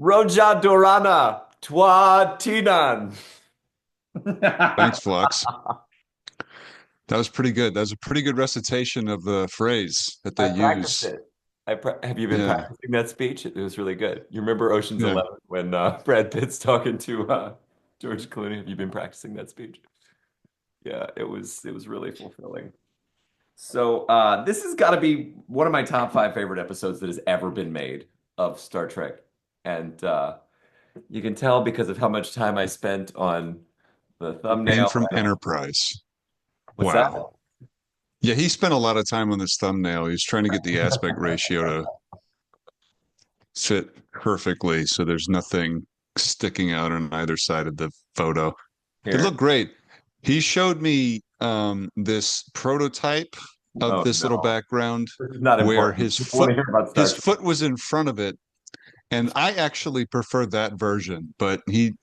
Roja Dorana, Twa Tinan. Thanks, I Flux. That was pretty good. That was a pretty good recitation of the phrase that they practiced use. it. Have you been Yeah, practicing that speech? It was really good. You remember Ocean's yeah. 11 when Brad Pitt's talking to George Clooney? Have you been practicing that speech? Yeah, it was really fulfilling. So this has got to be one of my top five favorite episodes that has ever been made of Star Trek, and you can tell because of how much time I spent on the Man thumbnail. from Enterprise. What's that? Wow. Yeah, he spent a lot of time on this thumbnail. He's trying to get the aspect ratio to fit perfectly so there's nothing sticking out on either side of the photo. It Here. looked great. He showed me this prototype of Oh this little no, background this is not where important. I want to hear about Star his Trek. foot was in front of it, and I actually prefer that version, but you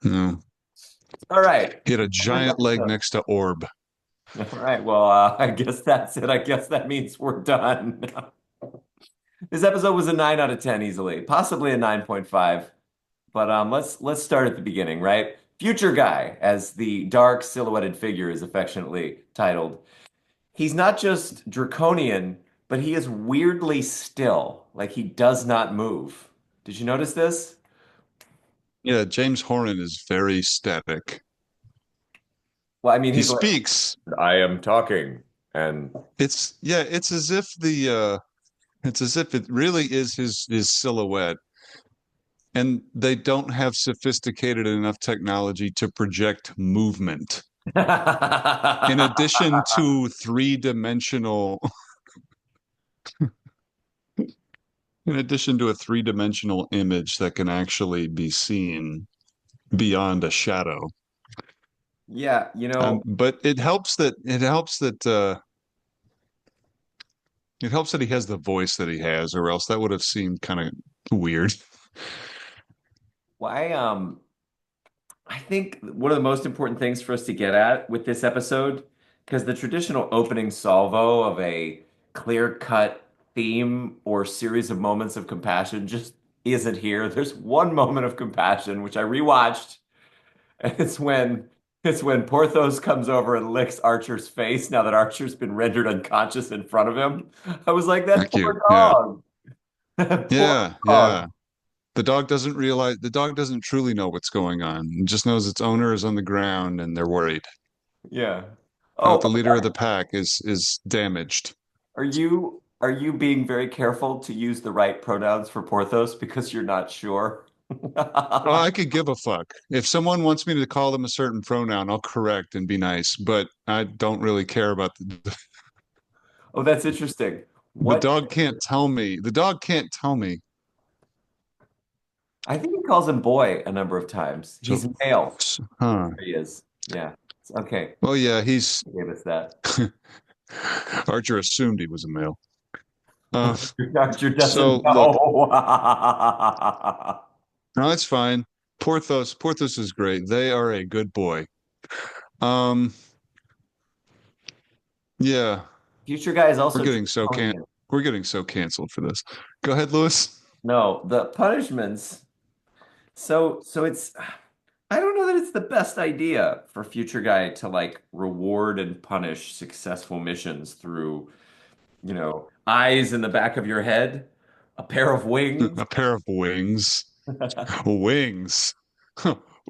know, All right. he had a This giant leg episode. next to Orb. All right. Well, I guess that's it. I guess that means we're done. This episode was a 9 out of 10 easily, possibly a 9.5. But let's start at the beginning, right? Future Guy, as the dark silhouetted figure is affectionately titled. He's not just draconian, but he is weirdly still, like he does not move. Did you notice this? Yeah, James Horan is very static. Well, I mean, He he's like, speaks. I am talking, and It's as if it's as if it really is his silhouette, and they don't have sophisticated enough technology to project movement. In addition to three-dimensional, in addition to a three-dimensional image that can actually be seen beyond a shadow. yeah, But it helps that he has the voice that he has, or else that would have seemed kind of weird. why I think one of the most important things for us to get at with this episode, because the traditional opening salvo of a clear-cut theme or series of moments of compassion just isn't here. There's one moment of compassion, which I rewatched, and it's when Porthos comes over and licks Archer's face now that Archer's been rendered unconscious in front of him. I was like, that Thank you. poor Yeah. dog. That poor Yeah. dog. Yeah. The dog doesn't truly know what's going on. It just knows its owner is on the ground and they're worried. Yeah. That Oh, the leader of the pack is damaged. are you being very careful to use the right pronouns for Porthos because you're not sure? Oh, I could give a fuck. If someone wants me to call them a certain pronoun, I'll correct and be nice, but I don't really care about Oh, that's interesting. the What dog can't tell me. The dog can't tell me. I think he calls him boy a number of times. So, He's male. huh. There he is. Yeah. Okay. Well, yeah, he's He gave us that. Archer assumed he was a male. Uh, Your doctor doesn't so look, know. no, it's fine. Porthos is great. They are a good boy. Um, yeah, Future guy is we're also getting so can draconian. we're getting so canceled for this. Go ahead, Lewis. No, the punishments. So it's I don't know that it's the best idea for future guy to like reward and punish successful missions through, eyes in the back of your head, a pair of wings. A pair of wings. Wings.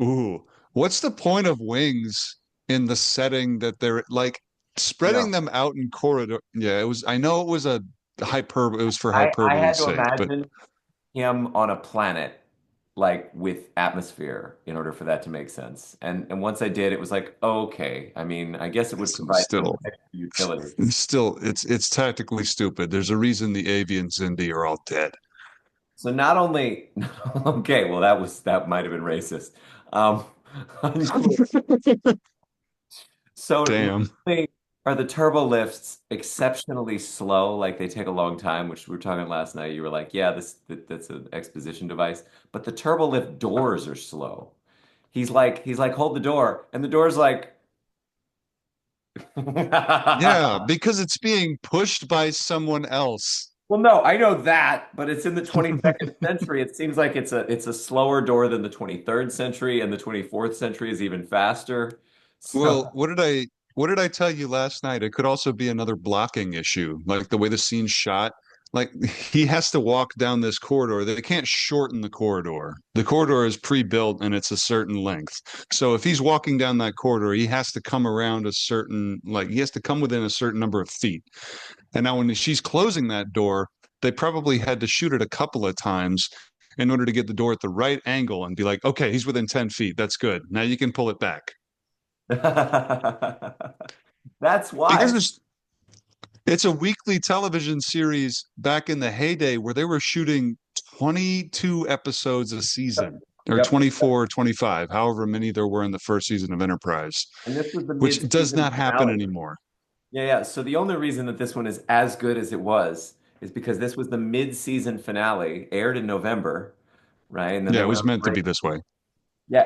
Ooh, what's the point of wings in the setting that they're like spreading No, them out in corridor? Yeah, it was. I know it was a hyperbole. It was for I had hyperbole's to sake, but imagine him on a planet like with atmosphere in order for that to make sense. And once I did, it was like, okay. I mean, I guess it would provide some still, extra utility. it's tactically stupid. There's a reason the avians in the are all dead. So not only, okay, well that might have been racist. Um, unclear. So not Damn. only are the turbo lifts exceptionally slow, like they take a long time, which we were talking last night. You were like, yeah, that's an exposition device, but the turbo lift doors are slow. He's like, hold the door, and the door's like, Yeah, because it's being pushed by someone else. Well, no, I know that, but it's in the 22nd century. It seems like it's a slower door than the 23rd century, and the 24th century is even faster. Well, So what did I tell you last night? It could also be another blocking issue, like the way the scene's shot. Like he has to walk down this corridor. They can't shorten the corridor. The corridor is pre-built and it's a certain length. So if he's walking down that corridor, he has to come around a certain, like he has to come within a certain number of feet. And now when she's closing that door, they probably had to shoot it a couple of times in order to get the door at the right angle and be like, okay, he's within 10 feet. That's good. Now you can pull it back. that's Because why. it's a weekly television series back in the heyday where they were shooting 22 episodes a season or Yep. 24 or 25, however many there were in the first season of Enterprise, And this was the which does mid-season not happen finale. anymore. Yeah, yeah. So the only reason that this one is as good as it was is because this was the mid-season finale, aired in November, right? And then Yeah, they it went was on meant to break. be this way. Yeah,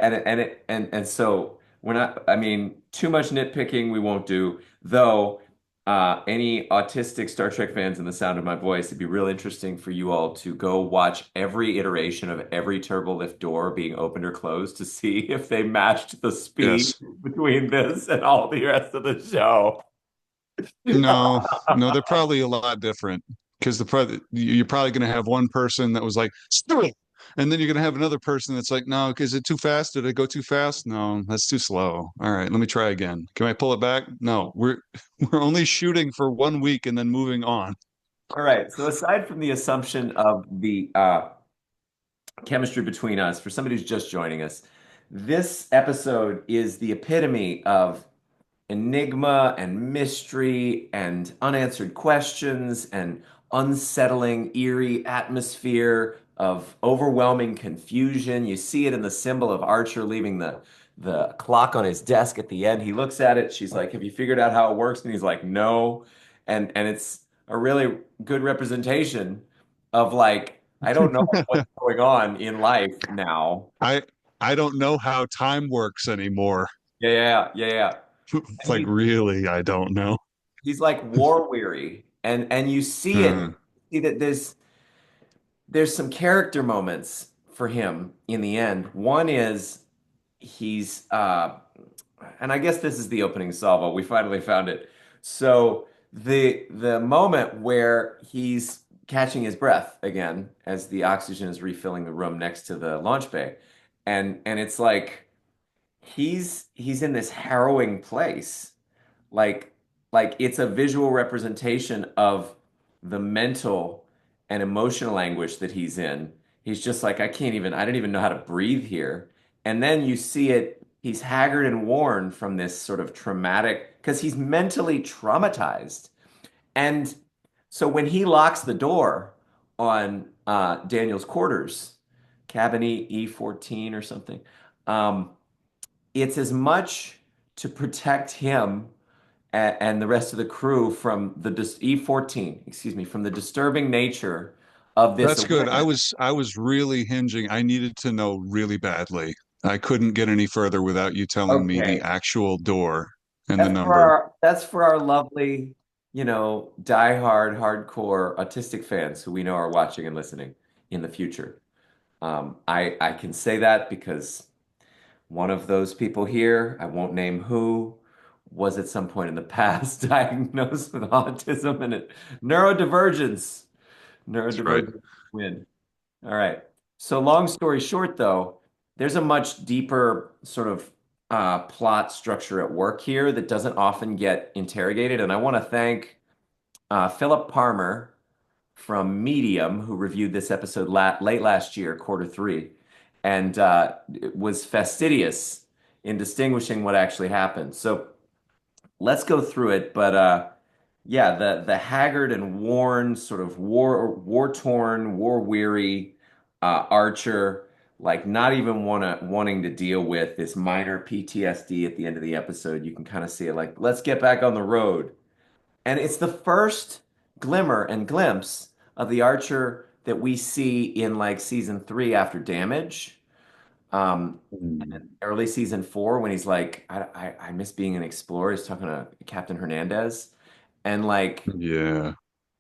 and so we're not, I mean, too much nitpicking we won't do, though any autistic Star Trek fans in the sound of my voice, it'd be real interesting for you all to go watch every iteration of every turbolift door being opened or closed to see if they matched the speed Yes. between this and all the rest of the show. No, no, they're probably a lot different because you're probably going to have one person that was like, "Screw it," and then you're going to have another person that's like, no, is it too fast? Did it go too fast? No, that's too slow. All right, let me try again. Can I pull it back? No, we're only shooting for 1 week and then moving on. All right. So aside from the assumption of the chemistry between us, for somebody who's just joining us, this episode is the epitome of enigma and mystery and unanswered questions and unsettling, eerie atmosphere of overwhelming confusion. You see it in the symbol of Archer leaving the clock on his desk at the end. He looks at it. She's like, "Have you figured out how it works?" And he's like, "No." And it's a really good representation of like, I don't know what's going on in life now. I I don't know how time works anymore. Yeah, yeah, yeah, yeah. And Like really, I don't know. he's like war weary, and you see it. Hmm. See that there's some character moments for him in the end. One is he's and I guess this is the opening salvo. We finally found it. So the moment where he's catching his breath again as the oxygen is refilling the room next to the launch bay, and it's like he's in this harrowing place like it's a visual representation of the mental and emotional anguish that he's in. He's just like, I don't even know how to breathe here. And then you see it, he's haggard and worn from this sort of traumatic, because he's mentally traumatized. And so when he locks the door on Daniel's quarters, cabin E14 or something, um, it's as much to protect him and the rest of the crew from the E14, excuse me, from the disturbing nature of this That's good. I awareness. was I was really hinging. I needed to know really badly. I couldn't get any further without you telling me the Okay, actual door and the number. that's for our lovely, diehard, hardcore autistic fans who we know are watching and listening in the future. I can say that because one of those people here, I won't name who, was at some point in the past diagnosed with autism and neurodivergence. That's right. Neurodivergent win. All right. So long story short, though, there's a much deeper sort of plot structure at work here that doesn't often get interrogated. And I want to thank Philip Parmer from Medium, who reviewed this episode late last year, quarter three, and was fastidious in distinguishing what actually happened. So let's go through it. But yeah, the haggard and worn, sort of war torn, war weary Archer, like not even wanting to deal with this minor PTSD at the end of the episode. You can kind of see it like, let's get back on the road. And it's the first glimmer and glimpse of the Archer that we see in like season three after Damage. Mm. Early season four when he's like, I miss being an explorer. He's talking to Captain Hernandez. And like, Yeah.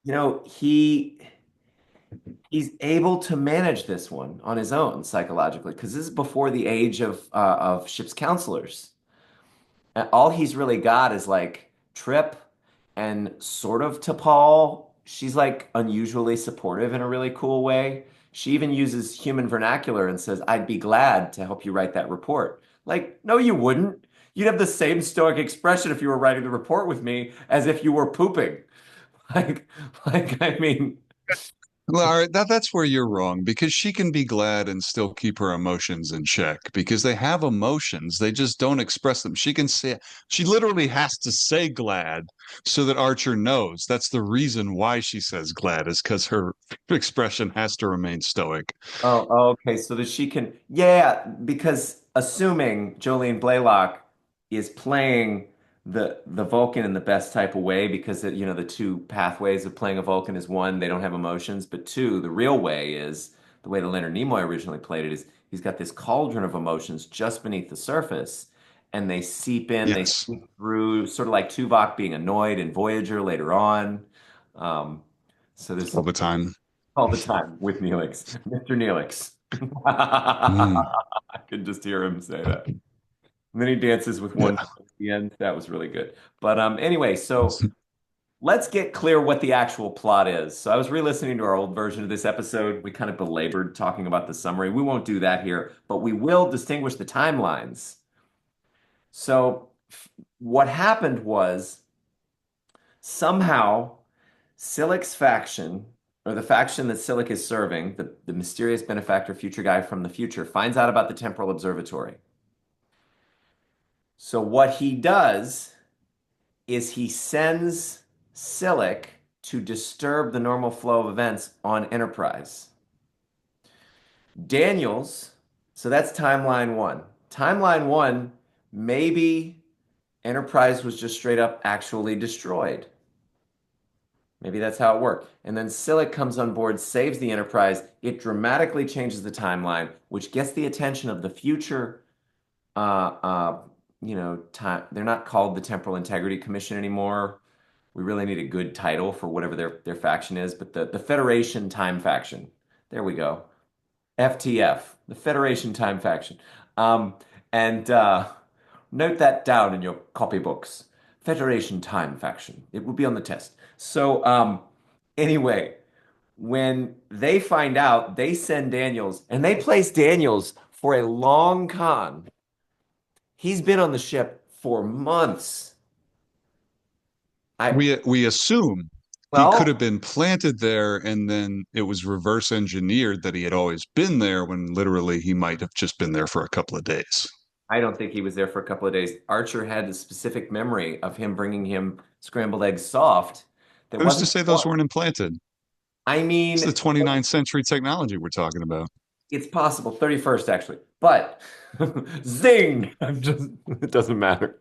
you know, he he's able to manage this one on his own psychologically because this is before the age of ship's counselors. And all he's really got is like Trip and sort of T'Pol. She's like unusually supportive in a really cool way. She even uses human vernacular and says, "I'd be glad to help you write that report." Like, no, you wouldn't. You'd have the same stoic expression if you were writing the report with me as if you were pooping. Like, I mean, Well, all right, that's where you're wrong because she can be glad and still keep her emotions in check because they have emotions. They just don't express them. She can say, she literally has to say glad so that Archer knows. That's the reason why she says glad is because her expression has to remain stoic. oh, okay. So that she can, yeah, because assuming Jolene Blaylock is playing the Vulcan in the best type of way, because the two pathways of playing a Vulcan is one, they don't have emotions, but two, the real way is the way that Leonard Nimoy originally played it is he's got this cauldron of emotions just beneath the surface, and they seep in, they Yes, seep through, sort of like Tuvok being annoyed in Voyager later on. Um, so there's all the time. all the time with Neelix, Mr. Neelix. Mm. I could just hear him say that. And then he dances with Yeah. one at the end. That was really good. But anyway, so let's get clear what the actual plot is. So I was re-listening to our old version of this episode. We kind of belabored talking about the summary. We won't do that here, but we will distinguish the timelines. So what happened was somehow Silik's faction, or the faction that Silik is serving, the mysterious benefactor future guy from the future, finds out about the temporal observatory. So what he does is he sends Silik to disturb the normal flow of events on Enterprise. Daniels, so that's timeline one. Timeline one, maybe Enterprise was just straight up actually destroyed. Maybe that's how it worked. And then Silik comes on board, saves the Enterprise. It dramatically changes the timeline, which gets the attention of the future. Uh, uh, time. They're not called the Temporal Integrity Commission anymore. We really need a good title for whatever their faction is, but the Federation Time Faction. There we go. FTF, the Federation Time Faction. And note that down in your copybooks. Federation Time Faction. It will be on the test. So, anyway, when they find out, they send Daniels, and they place Daniels for a long con. He's been on the ship for months. I, We assume he could have well, been planted there and then it was reverse engineered that he had always been there when literally he might have just been there for a couple of days. I don't think he was there for a couple of days. Archer had a specific memory of him bringing him scrambled eggs soft that Who's to wasn't say those warm. weren't implanted? I It's the mean, 29th century technology we're talking about. it's possible, 31st actually, but zing! It doesn't matter.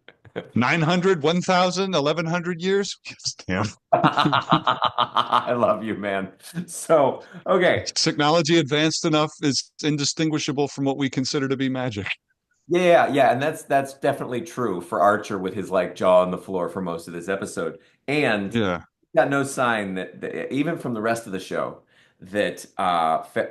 900, 1000, 1100 years? Yes, damn. I love you, man. So, okay. Technology advanced enough is indistinguishable from what we consider to be magic. Yeah, yeah, and that's definitely true for Archer with his like jaw on the floor for most of this episode. And Yeah. got no sign that even from the rest of the show that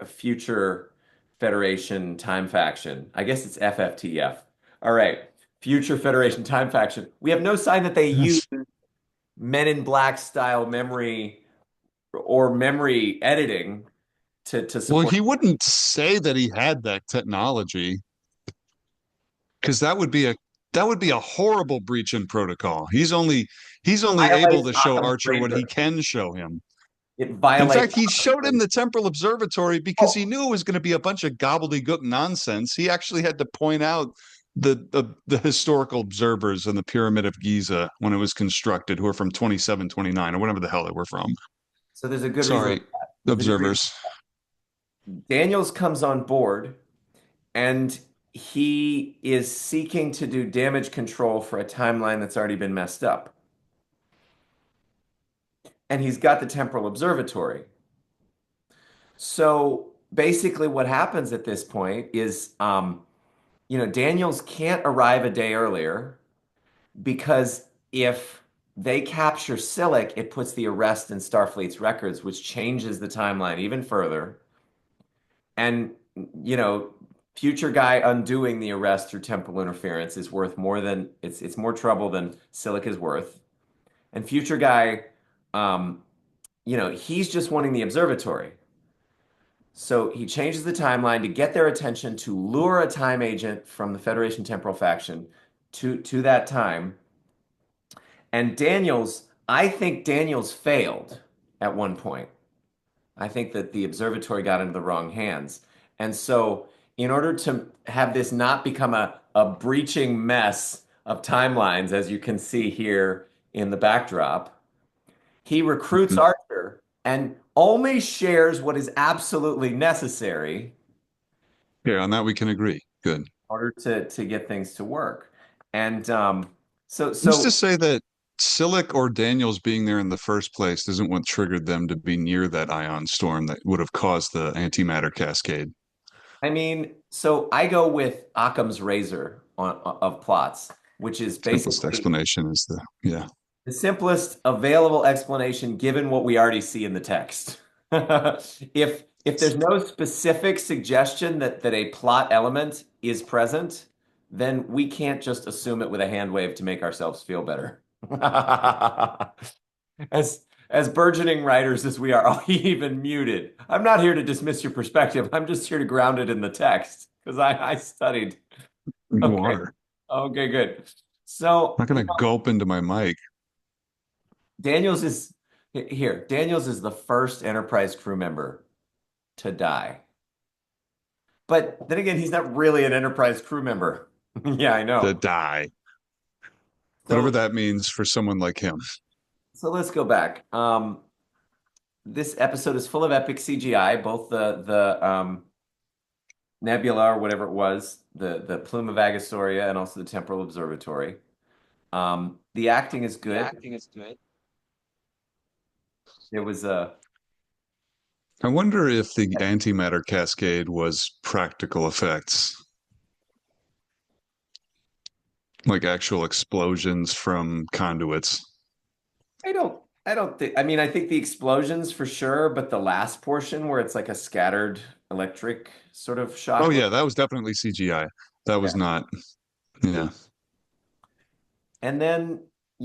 future Federation Time Faction, I guess it's FFTF. All right, future Federation Time Faction. We have no sign that they use Men in Black style memory or memory editing to Well, support. he wouldn't say that he had that technology because that would be a horrible breach in protocol. He's only able Violates to show Occam's Archer what he razor. can show him. It In violates fact, he Occam's showed him razor. the temporal observatory because he Oh, knew it was going to be a bunch of gobbledygook nonsense. He actually had to point out the historical observers in the Pyramid of Giza when it was constructed, who are from 2729 or whatever the hell they were from. so there's a good reason. Sorry, There's a good reason. observers. Daniels comes on board and he is seeking to do damage control for a timeline that's already been messed up. And he's got the temporal observatory. So basically, what happens at this point is, Daniels can't arrive a day earlier because if they capture Silic, it puts the arrest in Starfleet's records, which changes the timeline even further. And, you know, future guy undoing the arrest through temporal interference is worth more than it's more trouble than Silic is worth. And future guy, um, he's just wanting the observatory. So he changes the timeline to get their attention to lure a time agent from the Federation temporal faction to that time. And I think Daniels failed at one point. I think that the observatory got into the wrong hands. And so, in order to have this not become a breaching mess of timelines, as you can see here in the backdrop, he recruits Mhm. Archer and only shares what is absolutely necessary in Yeah, on that we can agree. Good. order to get things to work. And so, Who's to so say that Silic or Daniels being there in the first place isn't what triggered them to be near that ion storm that would have caused the antimatter cascade? I mean, so I go with Occam's razor of plots, which is Simplest basically explanation is yeah. the simplest available explanation given what we already see in the text. If there's no specific suggestion that a plot element is present, then we can't just assume it with a hand wave to make ourselves feel better. As burgeoning writers as we are, oh, he even muted. I'm not here to dismiss your perspective. I'm just here to ground it in the text because I studied. You Okay. are. Okay, good. I'm So, not gonna gulp into my mic. Daniels is here. Daniels is the first Enterprise crew member to die. But then again, he's not really an Enterprise crew member. Yeah, I To know. die. Whatever So that means for someone like him. so let's go back. This episode is full of epic CGI, both the nebula or whatever it was, the plume of Agastoria, and also the temporal observatory. The acting is good. It was I wonder if the antimatter cascade was practical effects, like actual explosions from conduits. I don't think I mean I think the explosions for sure, but the last portion where it's like a scattered electric sort of Oh shock wave. yeah, that was definitely CGI. That Yeah. was not. Yeah. And then,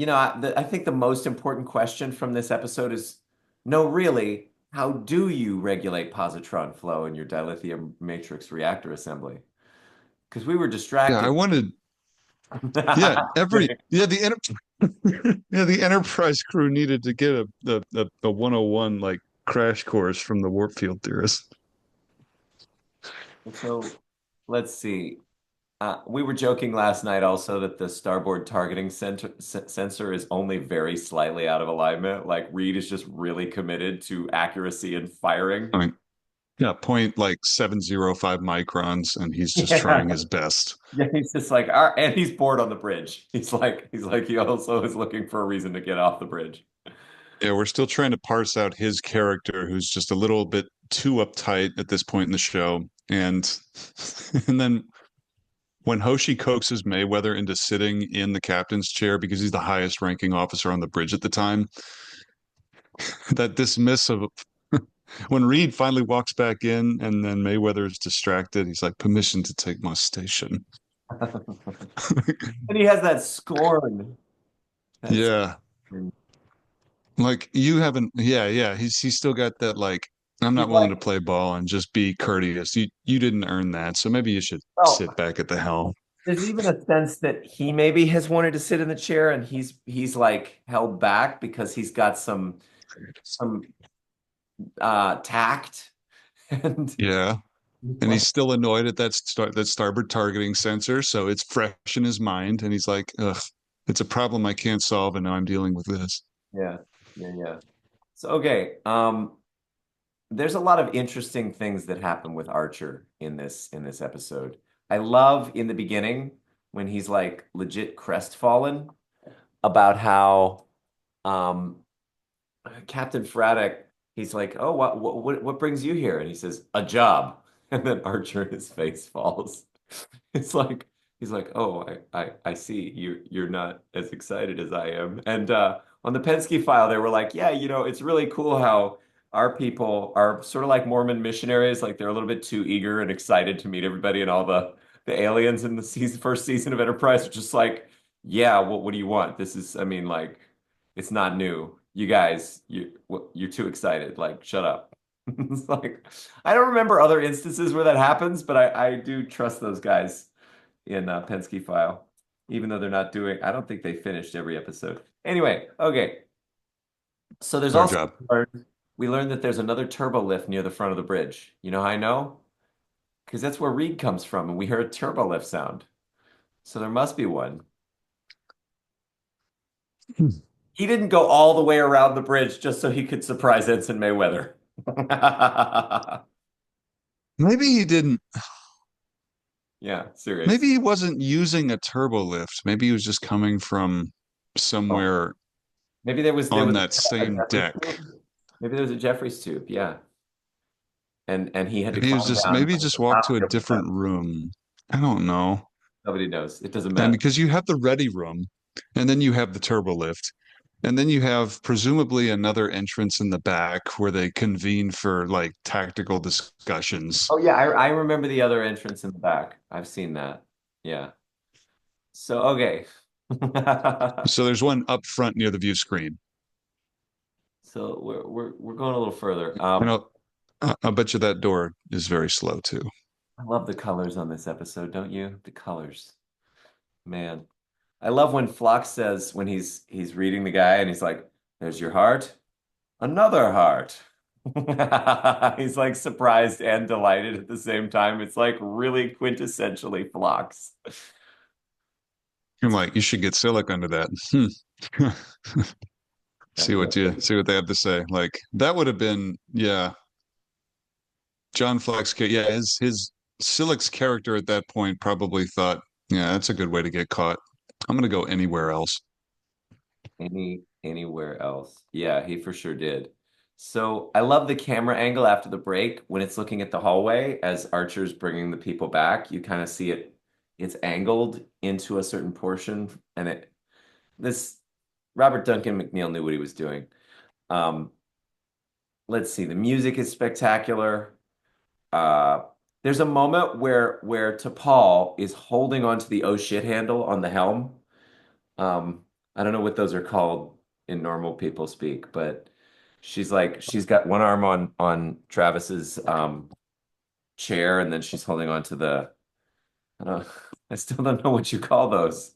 I think the most important question from this episode is no, really, how do you regulate positron flow in your dilithium matrix reactor assembly? Because we were Yeah, I distracted. wanted. Yeah, yeah, the Enterprise crew needed to get a 101 like crash course from the warp field theorist. So let's see. We were joking last night also that the starboard targeting sensor is only very slightly out of alignment. Like Reed is just really committed to accuracy and firing. I mean, yeah, point like 705 microns, and he's just Yeah. trying his best. Yeah, he's just like, and he's bored on the bridge. He's like, he also is looking for a reason to get off the bridge. Yeah, we're still trying to parse out his character, who's just a little bit too uptight at this point in the show. And and then when Hoshi coaxes Mayweather into sitting in the captain's chair because he's the highest ranking officer on the bridge at the time, that dismissive when Reed finally walks back in and then Mayweather is distracted, he's like, permission to take my station. And he has that scorn. That's Yeah. Like you haven't yeah, he's still got that like I'm he's not willing like, to play ball and just be courteous. You didn't earn that, so maybe you should oh, sit back at the helm. there's even a sense that he maybe has wanted to sit in the chair and he's like held back because he's got some tact and Yeah. he's And like, he's still annoyed at that starboard targeting sensor, so it's fresh in his mind and he's like, ugh, it's a problem I can't solve and now I'm dealing with this. yeah, yeah. So okay, there's a lot of interesting things that happen with Archer in this episode. I love in the beginning when he's like legit crestfallen about how um Captain Fraddock, he's like, "Oh, what brings you here?" And he says, "A job." And then Archer, his face falls. It's like He's like, "Oh, I see. You're not as excited as I am." And on the Penske file, they were like, "Yeah, it's really cool how our people are sort of like Mormon missionaries. Like they're a little bit too eager and excited to meet everybody, and all the aliens in the first season of Enterprise are just like, yeah, what do you want? This is, I mean, like, it's not new. You guys, you're too excited. Like, shut up." It's like I don't remember other instances where that happens, but I do trust those guys in Penske File, even though they're not doing. I don't think they finished every episode. Anyway, okay. So there's It's our also job. we learned that there's another turbo lift near the front of the bridge. You know how I know? Because that's where Reed comes from, and we heard a turbo lift sound. So there must be one. He didn't go all the way around the bridge just so he could surprise Ensign Mayweather. Maybe he didn't. Yeah, Maybe serious. he wasn't using a turbo lift. Maybe he was just coming from Oh, somewhere maybe there on was that a same Jeffries deck. tube. Maybe there was a Jeffries tube. Yeah, and he had to Maybe he was climb just down maybe he just walked to a different room. I don't know. Nobody knows. It doesn't And matter. because you have the ready room, and then you have the turbo lift, and then you have presumably another entrance in the back where they convene for like tactical discussions. Oh yeah, I remember the other entrance in the back. I've seen that. Yeah. So okay. So there's one up front near the view screen. So we're going a little further. And I'll bet you that door is very slow too. I love the colors on this episode, don't you? The colors. Man. I love when Phlox says when he's reading the guy and he's like, "There's your heart, another heart." He's like surprised and delighted at the same time. It's like really quintessentially Phlox. I'm like, you should get Silic under that. Hmm. See what they have to say. Like that would have been, yeah, John Fleck's, yeah, his Silic's character at that point probably thought, yeah, that's a good way to get caught. I'm gonna go anywhere else. Anywhere else. Yeah, he for sure did. So I love the camera angle after the break when it's looking at the hallway as Archer's bringing the people back. You kind of see it's angled into a certain portion, and this Robert Duncan McNeil knew what he was doing. Um, let's see, the music is spectacular. Uh, there's a moment where T'Pol is holding onto the oh shit handle on the helm. Um, I don't know what those are called in normal people speak, but she's got one arm on Travis's chair, and then she's holding on to I don't I still don't know what you call those.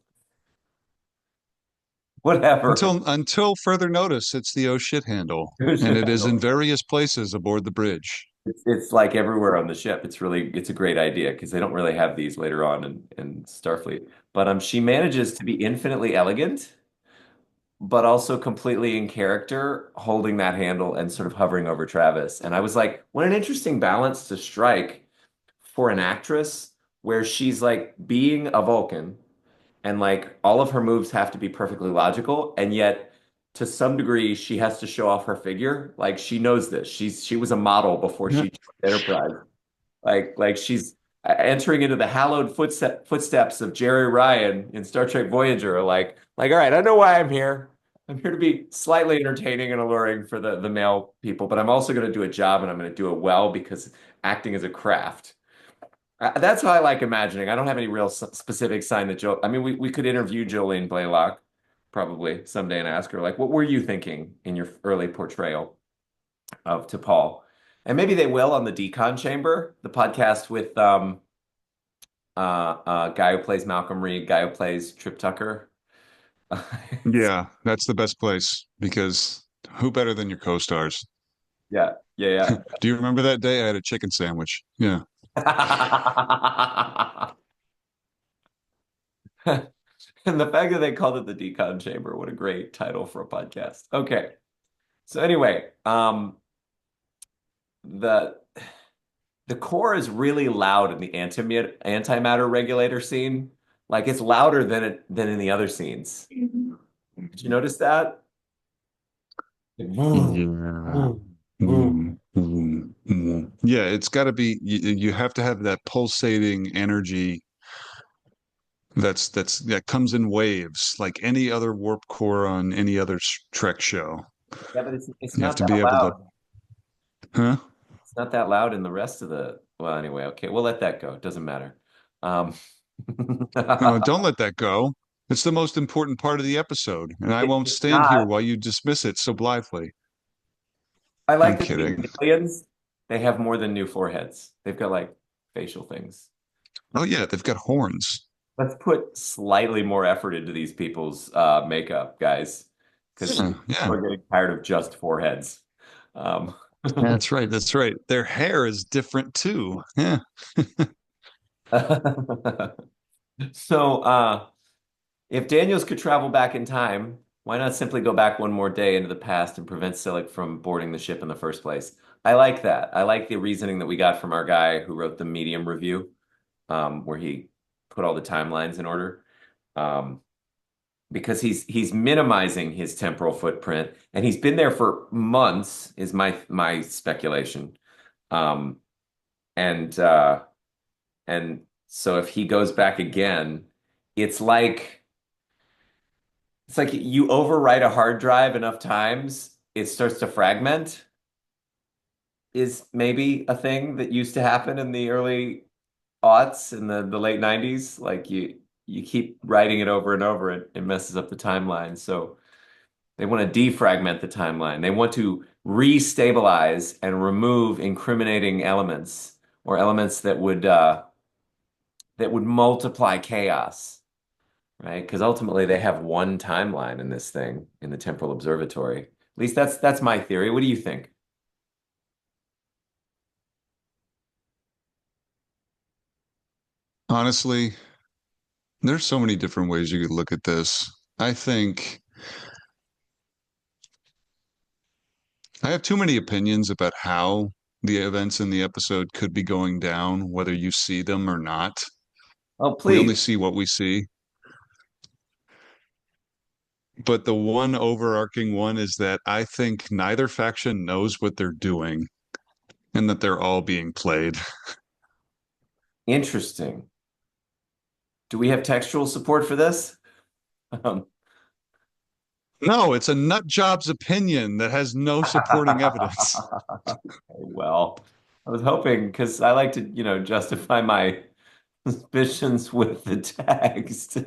Whatever. Until further notice, it's the oh shit handle, and it is in various places aboard the bridge. It's like everywhere on the ship. It's a great idea because they don't really have these later on in Starfleet. But she manages to be infinitely elegant, but also completely in character, holding that handle and sort of hovering over Travis. And I was like, what an interesting balance to strike for an actress where she's like being a Vulcan and like all of her moves have to be perfectly logical, and yet to some degree she has to show off her figure. Like she knows this. She was a model before Yeah. she joined Enterprise. Like she's entering into the hallowed footsteps of Jerry Ryan in Star Trek Voyager. All right, I know why I'm here. I'm here to be slightly entertaining and alluring for the male people, but I'm also going to do a job and I'm going to do it well because acting is a craft. That's how I like imagining. I don't have any real specific sign that I mean, we could interview Jolene Blalock probably someday and ask her, like, what were you thinking in your early portrayal of T'Pol? And maybe they will on the Decon Chamber, the podcast with guy who plays Malcolm Reed, guy who plays Trip Tucker. Yeah, that's the best place because who better than your co-stars? Yeah, yeah, Do you remember that day I had a chicken sandwich? Yeah. yeah. And the fact that they called it the Decon Chamber, what a great title for a podcast. Okay. So anyway, the the core is really loud in the antimatter regulator scene. Like it's louder than in the other scenes. Did you notice that? Yeah. Yeah, it's got to be you have to have that pulsating energy That comes in waves, like any other warp core on any other Trek show. Yeah, but it's You have not to that be able to, loud. huh? It's not that loud in the rest of the. Well, anyway, okay, we'll let that go. It doesn't matter. Um, Don't let that go. It's the most important part of the episode, and I won't it's stand here not. while you dismiss it so blithely. I I'm like that the kidding. aliens, they have more than new foreheads. They've got like facial things. Oh yeah, they've got horns. Let's put slightly more effort into these people's makeup, guys, because Yeah, yeah. we're getting tired of just foreheads. Um, That's right. That's right. Their hair is different too. Yeah. so, if Daniels could travel back in time, why not simply go back one more day into the past and prevent Silic from boarding the ship in the first place? I like that. I like the reasoning that we got from our guy who wrote the Medium review, where he put all the timelines in order. Um, because he's minimizing his temporal footprint, and he's been there for months, is my speculation. Um, and and so if he goes back again, it's like it's like you overwrite a hard drive enough times, it starts to fragment, is maybe a thing that used to happen in the early aughts in the late 90s. Like you keep writing it over and over, it messes up the timeline. So they want to defragment the timeline. They want to restabilize and remove incriminating elements or elements that would multiply chaos, right? Because ultimately they have one timeline in this thing in the temporal observatory. At least that's my theory. What do you think? Honestly, there's so many different ways you could look at this. I think I have too many opinions about how the events in the episode could be going down, whether you see them or not. Oh, We only please. see what we see. But the one overarching one is that I think neither faction knows what they're doing and that they're all being played. Interesting. Do we have textual support for this? Um, No, it's a nut job's opinion that has no supporting evidence. well, I was hoping because I like to, justify my suspicions with the text.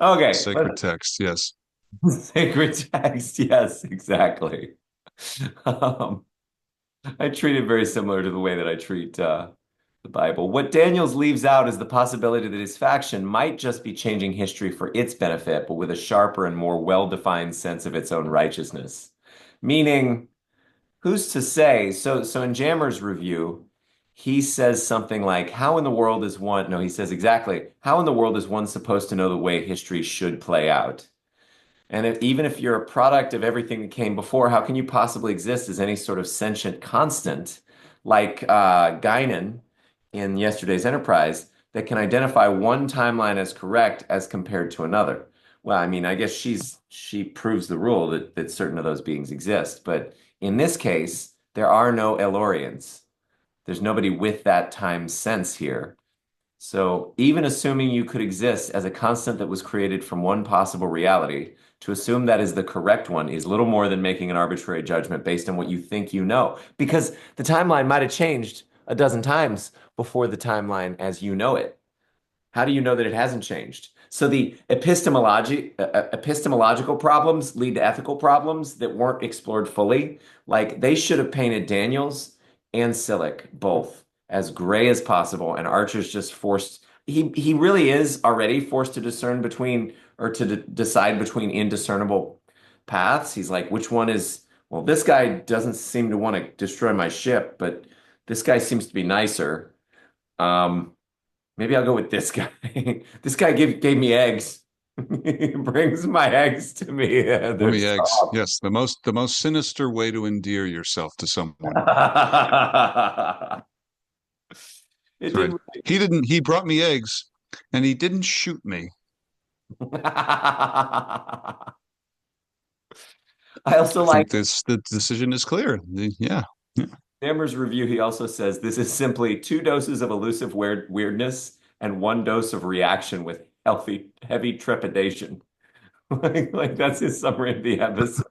Okay, Sacred text, yes. sacred text. Yes, exactly. Um, I treat it very similar to the way that I treat the Bible. What Daniels leaves out is the possibility that his faction might just be changing history for its benefit, but with a sharper and more well-defined sense of its own righteousness. Meaning, who's to say? So in Jammer's review, he says something like, "How in the world is one?" No, he says exactly, "How in the world is one supposed to know the way history should play out?" And even if you're a product of everything that came before, how can you possibly exist as any sort of sentient constant like Guinan in yesterday's Enterprise that can identify one timeline as correct as compared to another? Well, I mean, I guess she proves the rule that certain of those beings exist, but in this case, there are no Elorians. There's nobody with that time sense here. So even assuming you could exist as a constant that was created from one possible reality, to assume that is the correct one is little more than making an arbitrary judgment based on what you think you know. Because the timeline might have changed a dozen times before the timeline as you know it. How do you know that it hasn't changed? So the epistemological problems lead to ethical problems that weren't explored fully. Like they should have painted Daniels and Silic both as gray as possible, and Archer's just forced. He really is already forced to discern between or to decide between indiscernible paths. He's like, which one is? Well, this guy doesn't seem to want to destroy my ship, but this guy seems to be nicer. Um, Maybe I'll go with this guy. This guy gave me eggs. He brings my eggs to me. Let They're me eggs. soft. Yes, the most sinister way to endear yourself to someone. It That's right. did. He brought me eggs and he didn't shoot me. I also I like think this the decision is clear. Yeah. Yeah. Amber's review. He also says this is simply two doses of elusive weirdness and one dose of reaction with heavy trepidation. Like that's his summary of the episode.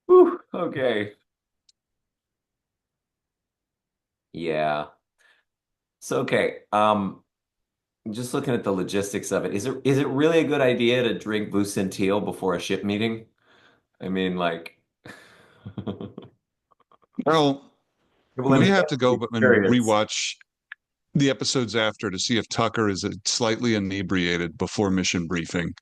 Whew, okay. Yeah. So okay. Just looking at the logistics of it, is it really a good idea to drink Blue Teal before a ship meeting? I mean, like, Well, it will we enhance have to the go and experience. rewatch the episodes after to see if Tucker is slightly inebriated before mission briefing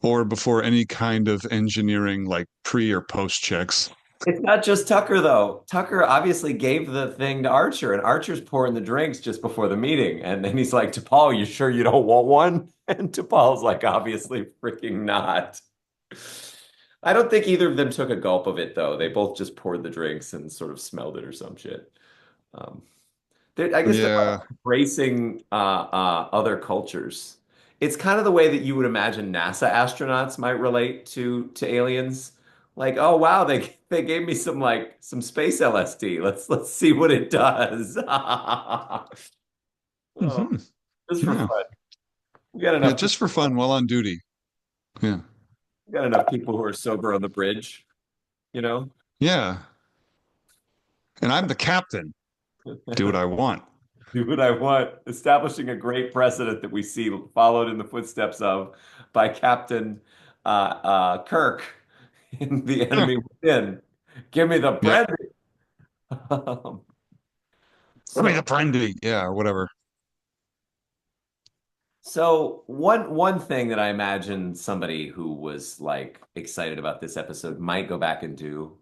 or before any kind of engineering like pre or post checks. It's not just Tucker, though. Tucker obviously gave the thing to Archer, and Archer's pouring the drinks just before the meeting. And then he's like, T'Pol, you sure you don't want one? And T'Pol's like, obviously freaking not. I don't think either of them took a gulp of it, though. They both just poured the drinks and sort of smelled it or some shit. Um, I guess they're Yeah. like embracing other cultures. It's kind of the way that you would imagine NASA astronauts might relate to aliens. Like, oh wow, they gave me some space LSD. Let's see what it does. Oh, Hmm. just for Yeah. fun. We got Yeah. enough Just for people. fun while on duty. Yeah. We got enough people who are sober on the bridge, you know? Yeah. And I'm the captain. Do what I want. Do what I want, establishing a great precedent that we see followed in the footsteps of by Captain Kirk in The Yeah. Enemy Within. Give me the Yep. bread. Um, Give me so, the brandy. Yeah, or whatever. so one thing that I imagine somebody who was like excited about this episode might go back and do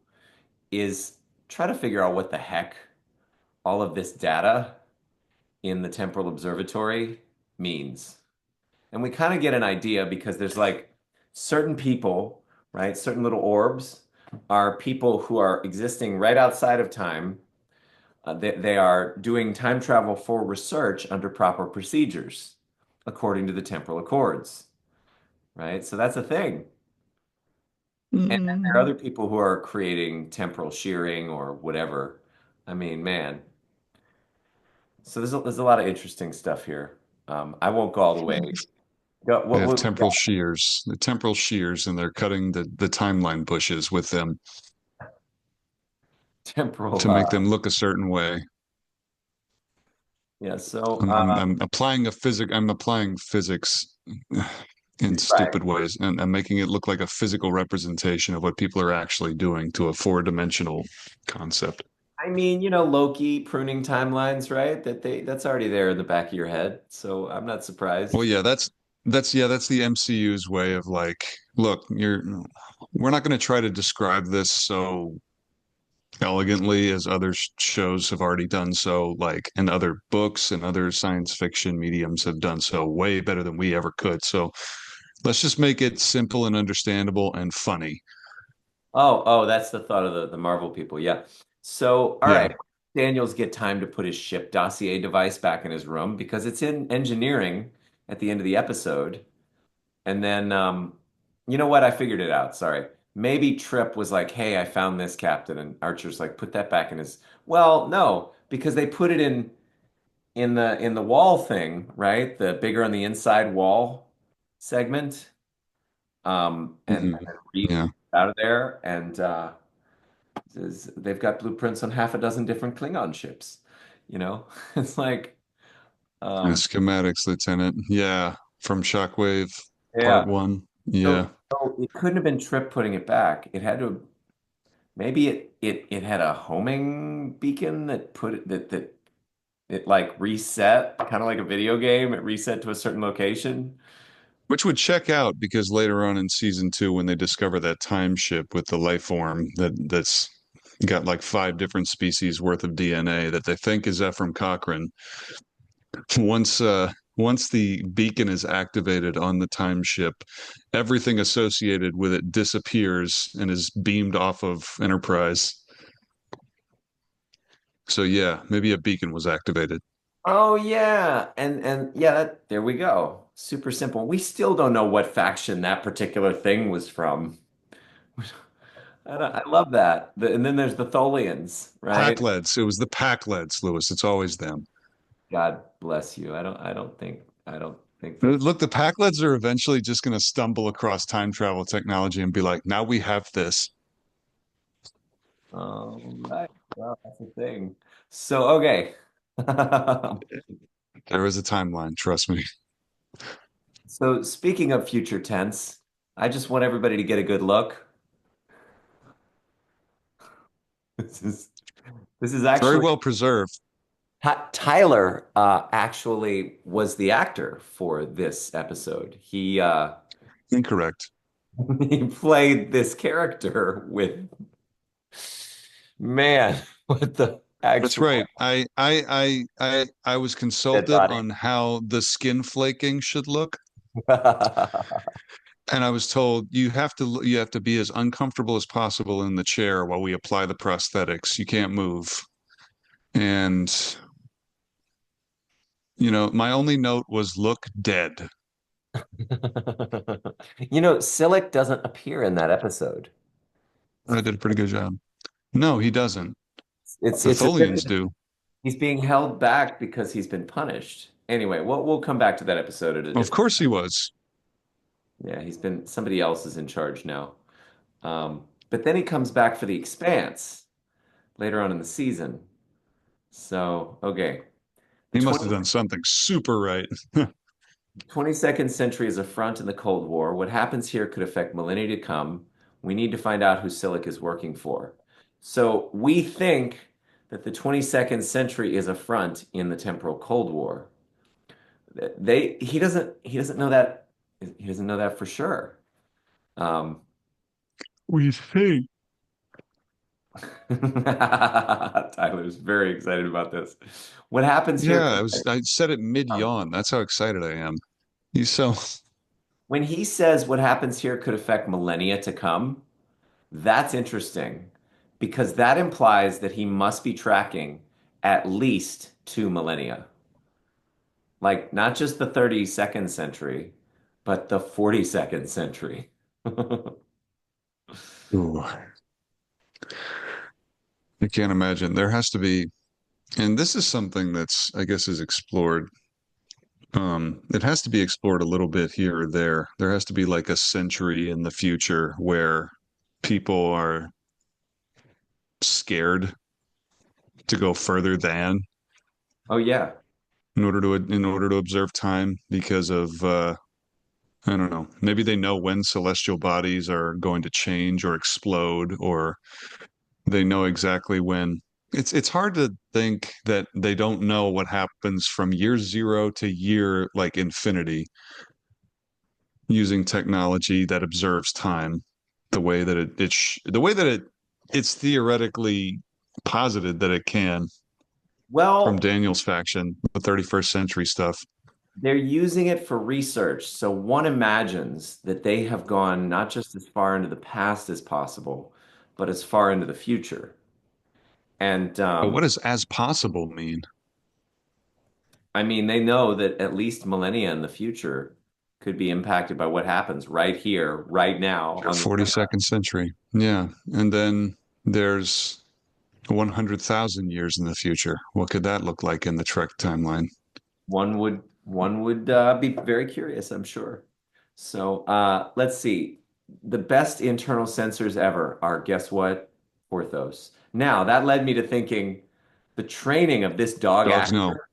is try to figure out what the heck all of this data in the temporal observatory means. And we kind of get an idea because there's like certain people, right? Certain little orbs are people who are existing right outside of time. They are doing time travel for research under proper procedures, according to the temporal accords, right? So that's a thing. And then there are Mm. other people who are creating temporal shearing or whatever. I mean, man. So there's a lot of interesting stuff here. I won't go all the way. They have What we temporal shears, the temporal shears, and they're cutting the timeline bushes with them temporal. to make them look a certain way. Yeah. So I'm applying a physic. I'm applying physics in right. stupid ways, and I'm making it look like a physical representation of what people are actually doing to a four-dimensional concept. I mean, Loki pruning timelines, right? That's already there in the back of your head. So I'm not Well, surprised. yeah, that's the MCU's way of like, look, we're not going to try to describe this so elegantly as other shows have already done so, like, and other books and other science fiction mediums have done so way better than we ever could. So let's just make it simple and understandable and funny. Oh, that's the thought of the Marvel people. Yeah. So, all right. Yeah. Daniels get time to put his ship dossier device back in his room because it's in engineering at the end of the episode. And then, you know what? I figured it out. Sorry. Maybe Trip was like, "Hey, I found this, Captain," and Archer's like, "Put that back in his." Well, no, because they put it in the wall thing, right? The bigger on the inside wall segment. And Mhm. Reed Yeah. out of there, and they've got blueprints on half a dozen different Klingon ships. You know, it's like, um, Schematics, Lieutenant. Yeah. From Shockwave yeah. Part One. Yeah. So it couldn't have been Trip putting it back. It had to. Maybe it had a homing beacon that put it that it like reset, kind of like a video game. It reset to a certain location. Which would check out because later on in season two, when they discover that time ship with the life form that's got like five different species worth of DNA that they think is Ephraim Cochrane, once the beacon is activated on the time ship, everything associated with it disappears and is beamed off of Enterprise. So yeah, maybe a beacon was activated. Oh yeah, and yeah, there we go. Super simple. We still don't know what faction that particular thing was from. I love that. And then there's the Tholians, right? Packleds. It was the Packleds, Lewis. It's always them. God bless you. I don't think that. Look, the Packleds are eventually just going to stumble across time travel technology and be like, now we have this. Right. Well, that's the thing. So, okay. There is a timeline, trust me. So, speaking of future tense, I just want everybody to get a good look. This is this is Very actually well preserved. Tyler actually was the actor for this episode. Incorrect. He played this character with man, what the That's actual right. I was dead consulted body. on how the skin flaking should look, and I was told you have to be as uncomfortable as possible in the chair while we apply the prosthetics. You can't move. And my only note was look dead. Silic doesn't appear in that episode. I did a pretty good job. No, he doesn't. The It's as if Tholians do. he's being held back because he's been punished. Anyway, we'll come back to that episode at a Of different course he time. was. Yeah, he's been somebody else is in charge now. But then he comes back for the Expanse later on in the season. So, okay. The He must 20, have done something super right. 22nd century is a front in the Cold War. What happens here could affect millennia to come. We need to find out who Silic is working for. So we think that the 22nd century is a front in the temporal Cold War. He doesn't know that he doesn't know that for sure. Um, We think. Tyler's very excited about this. What happens here Yeah, could I said it mid yawn. That's how excited I am. He's so when he says what happens here could affect millennia to come, that's interesting because that implies that he must be tracking at least 2 millennia. Like not just the 32nd century, but the 42nd century. Ooh, I can't imagine. There has to be, and this is something that's, I guess, is explored. It has to be explored a little bit here or there. There has to be like a century in the future where people are scared to go further than Oh yeah. in order to observe time because of I don't know. Maybe they know when celestial bodies are going to change or explode, or they know exactly when. It's hard to think that they don't know what happens from year zero to year like infinity using technology that observes time the way that the way that it's theoretically posited that it can from Well, Daniel's faction, the 31st century stuff. they're using it for research. So one imagines that they have gone not just as far into the past as possible, but as far into the future. And But what does as possible mean? I mean, they know that at least millennia in the future could be impacted by what happens right here, right now Your on the camera. 42nd century. Yeah. And then there's 100,000 years in the future. What could that look like in the Trek timeline? One would be very curious, I'm sure. So let's see. The best internal sensors ever are, guess what? Orthos. Now, that led me to thinking the training of this dog Dogs know. actor,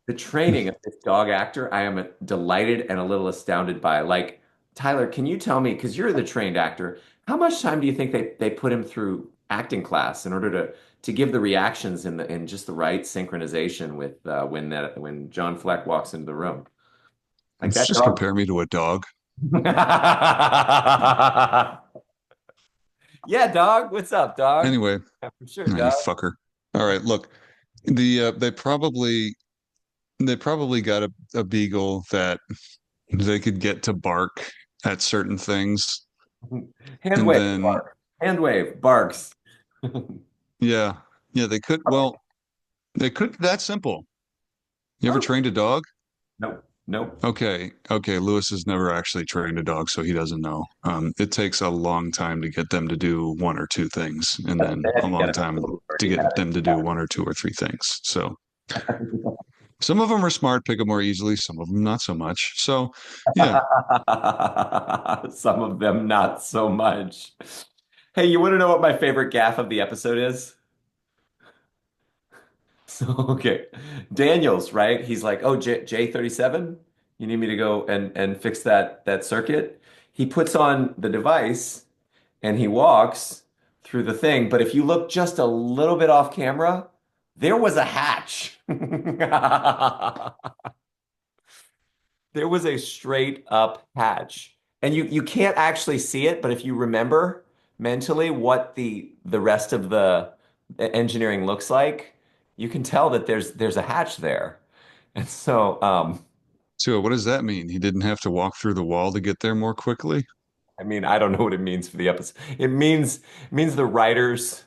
the training of this dog actor, I am delighted and a little astounded by. Like, Tyler, can you tell me, because you're the trained actor, how much time do you think they put him through acting class in order to give the reactions in just the right synchronization with when John Fleck walks into the room? Like Let's that just dog. compare me to a dog. Yeah, dog. What's up, dog? Anyway, Yeah, for sure, nah, you dog. fucker. All right, look, they probably got a beagle that they could get to bark at certain things, Hand and wave, then bark. Hand wave, barks. yeah, yeah, they could. Well, they could. That simple. You ever Oh, trained a dog? nope. Nope. Okay. Lewis has never actually trained a dog, so he doesn't know. It takes a long time to get them to do one or two things, and then Then a you get long a time who've to already get had them to do one or two or three things. So some of them are smart, pick up more easily, some of them not so much. So yeah. it. Some of them not so much. Hey, you want to know what my favorite gaffe of the episode is? So, okay. Daniels, right? He's like, "Oh, J37, you need me to go and fix that circuit." He puts on the device and he walks through the thing, but if you look just a little bit off camera, there was a hatch. There was a straight up hatch. And you can't actually see it, but if you remember mentally what the rest of the engineering looks like, you can tell that there's a hatch there. And so So what does that mean? He didn't have to walk through the wall to get there more quickly? I mean, I don't know what it means for the episode. It means the writers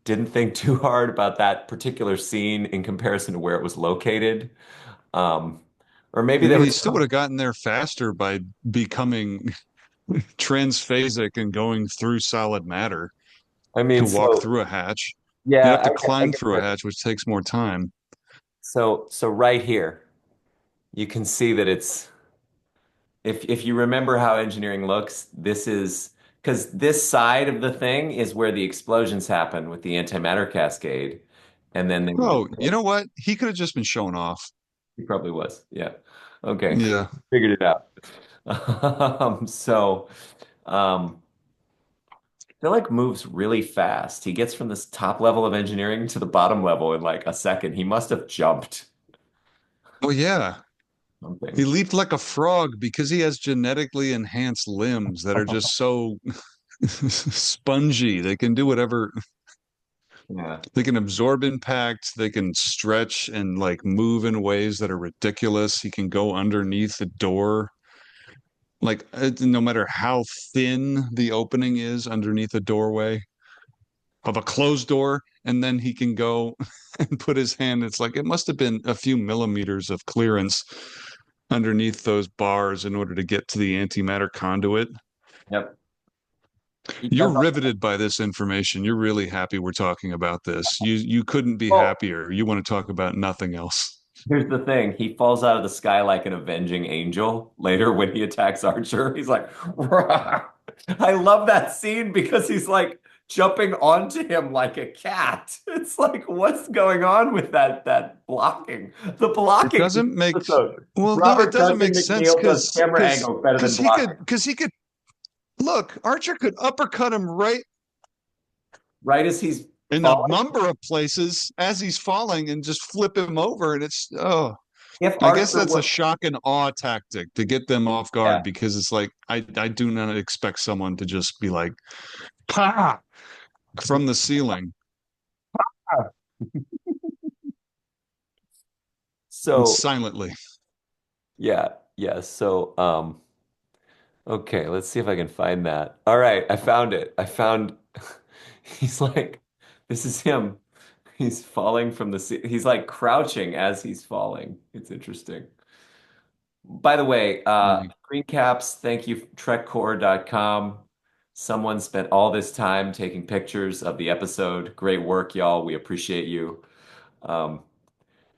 didn't think too hard about that particular scene in comparison to where it was located. Um, or maybe I there mean, he was still would have gotten there faster by becoming transphasic and going through solid matter I mean, to walk so through a hatch. He'd yeah, have to I climb get through a this. hatch, which takes more time. So right here, you can see that it's if you remember how engineering looks, this is because this side of the thing is where the explosions happen with the antimatter cascade, and then Oh, you know what? He could have just been showing off. he probably was. Yeah. Okay. Yeah. Figured it out. So um Philip moves really fast. He gets from this top level of engineering to the bottom level in like a second. He must have jumped Oh, yeah. He something. leaped like a frog because he has genetically enhanced limbs that are just so spongy. They can do whatever. Yeah. They can absorb impact. They can stretch and like move in ways that are ridiculous. He can go underneath the door. Like, no matter how thin the opening is underneath the doorway of a closed door, and then he can go and put his hand. It's like it must have been a few millimeters of clearance underneath those bars in order to get to the antimatter conduit. Yep. He You're does riveted by this information. You're really happy we're talking about this. You couldn't be well, happier. You want to talk about nothing else. here's the thing. He falls out of the sky like an avenging angel later when he attacks Archer. He's like, "Rah." I love that scene because he's like jumping onto him like a cat. It's like, what's going on with that blocking? The It blocking in doesn't this make episode. well, no, it Robert doesn't Duncan make sense McNeil does camera angles better than blocking. because he could look, Archer could uppercut him right Right as he's in a falling, number of places as he's falling and just flip him over. And it's, oh, if I guess Archer that's a were, shock and awe tactic to get them off guard yeah. because it's like, I do not expect someone to just be like, pa from the ceiling and So silently. yeah, yeah. So okay, let's see if I can find that. All right, I found it. I found he's like this is him. He's falling from he's like crouching as he's falling. It's interesting. By the way, Green Caps, thank you, trekcore.com. Someone spent all this time taking pictures of the episode. Great work, y'all. We appreciate you. Um,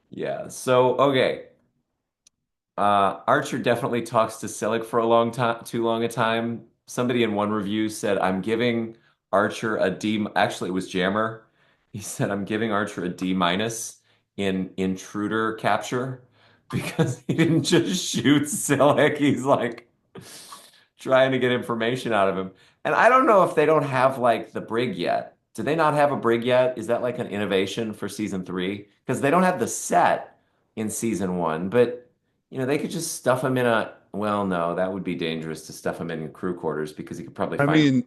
yeah, so okay. Archer definitely talks to Silic for a long time, too long a time. Somebody in one review said, I'm giving Archer a D. Actually, it was Jammer. He said, I'm giving Archer a D minus in intruder capture because he didn't just shoot Silic. He's like trying to get information out of him. And I don't know if they don't have like the brig yet. Do they not have a brig yet? Is that like an innovation for season three? Because they don't have the set in season one, but. They could just stuff him in well, no, that would be dangerous to stuff him in crew quarters because he could probably I find. mean,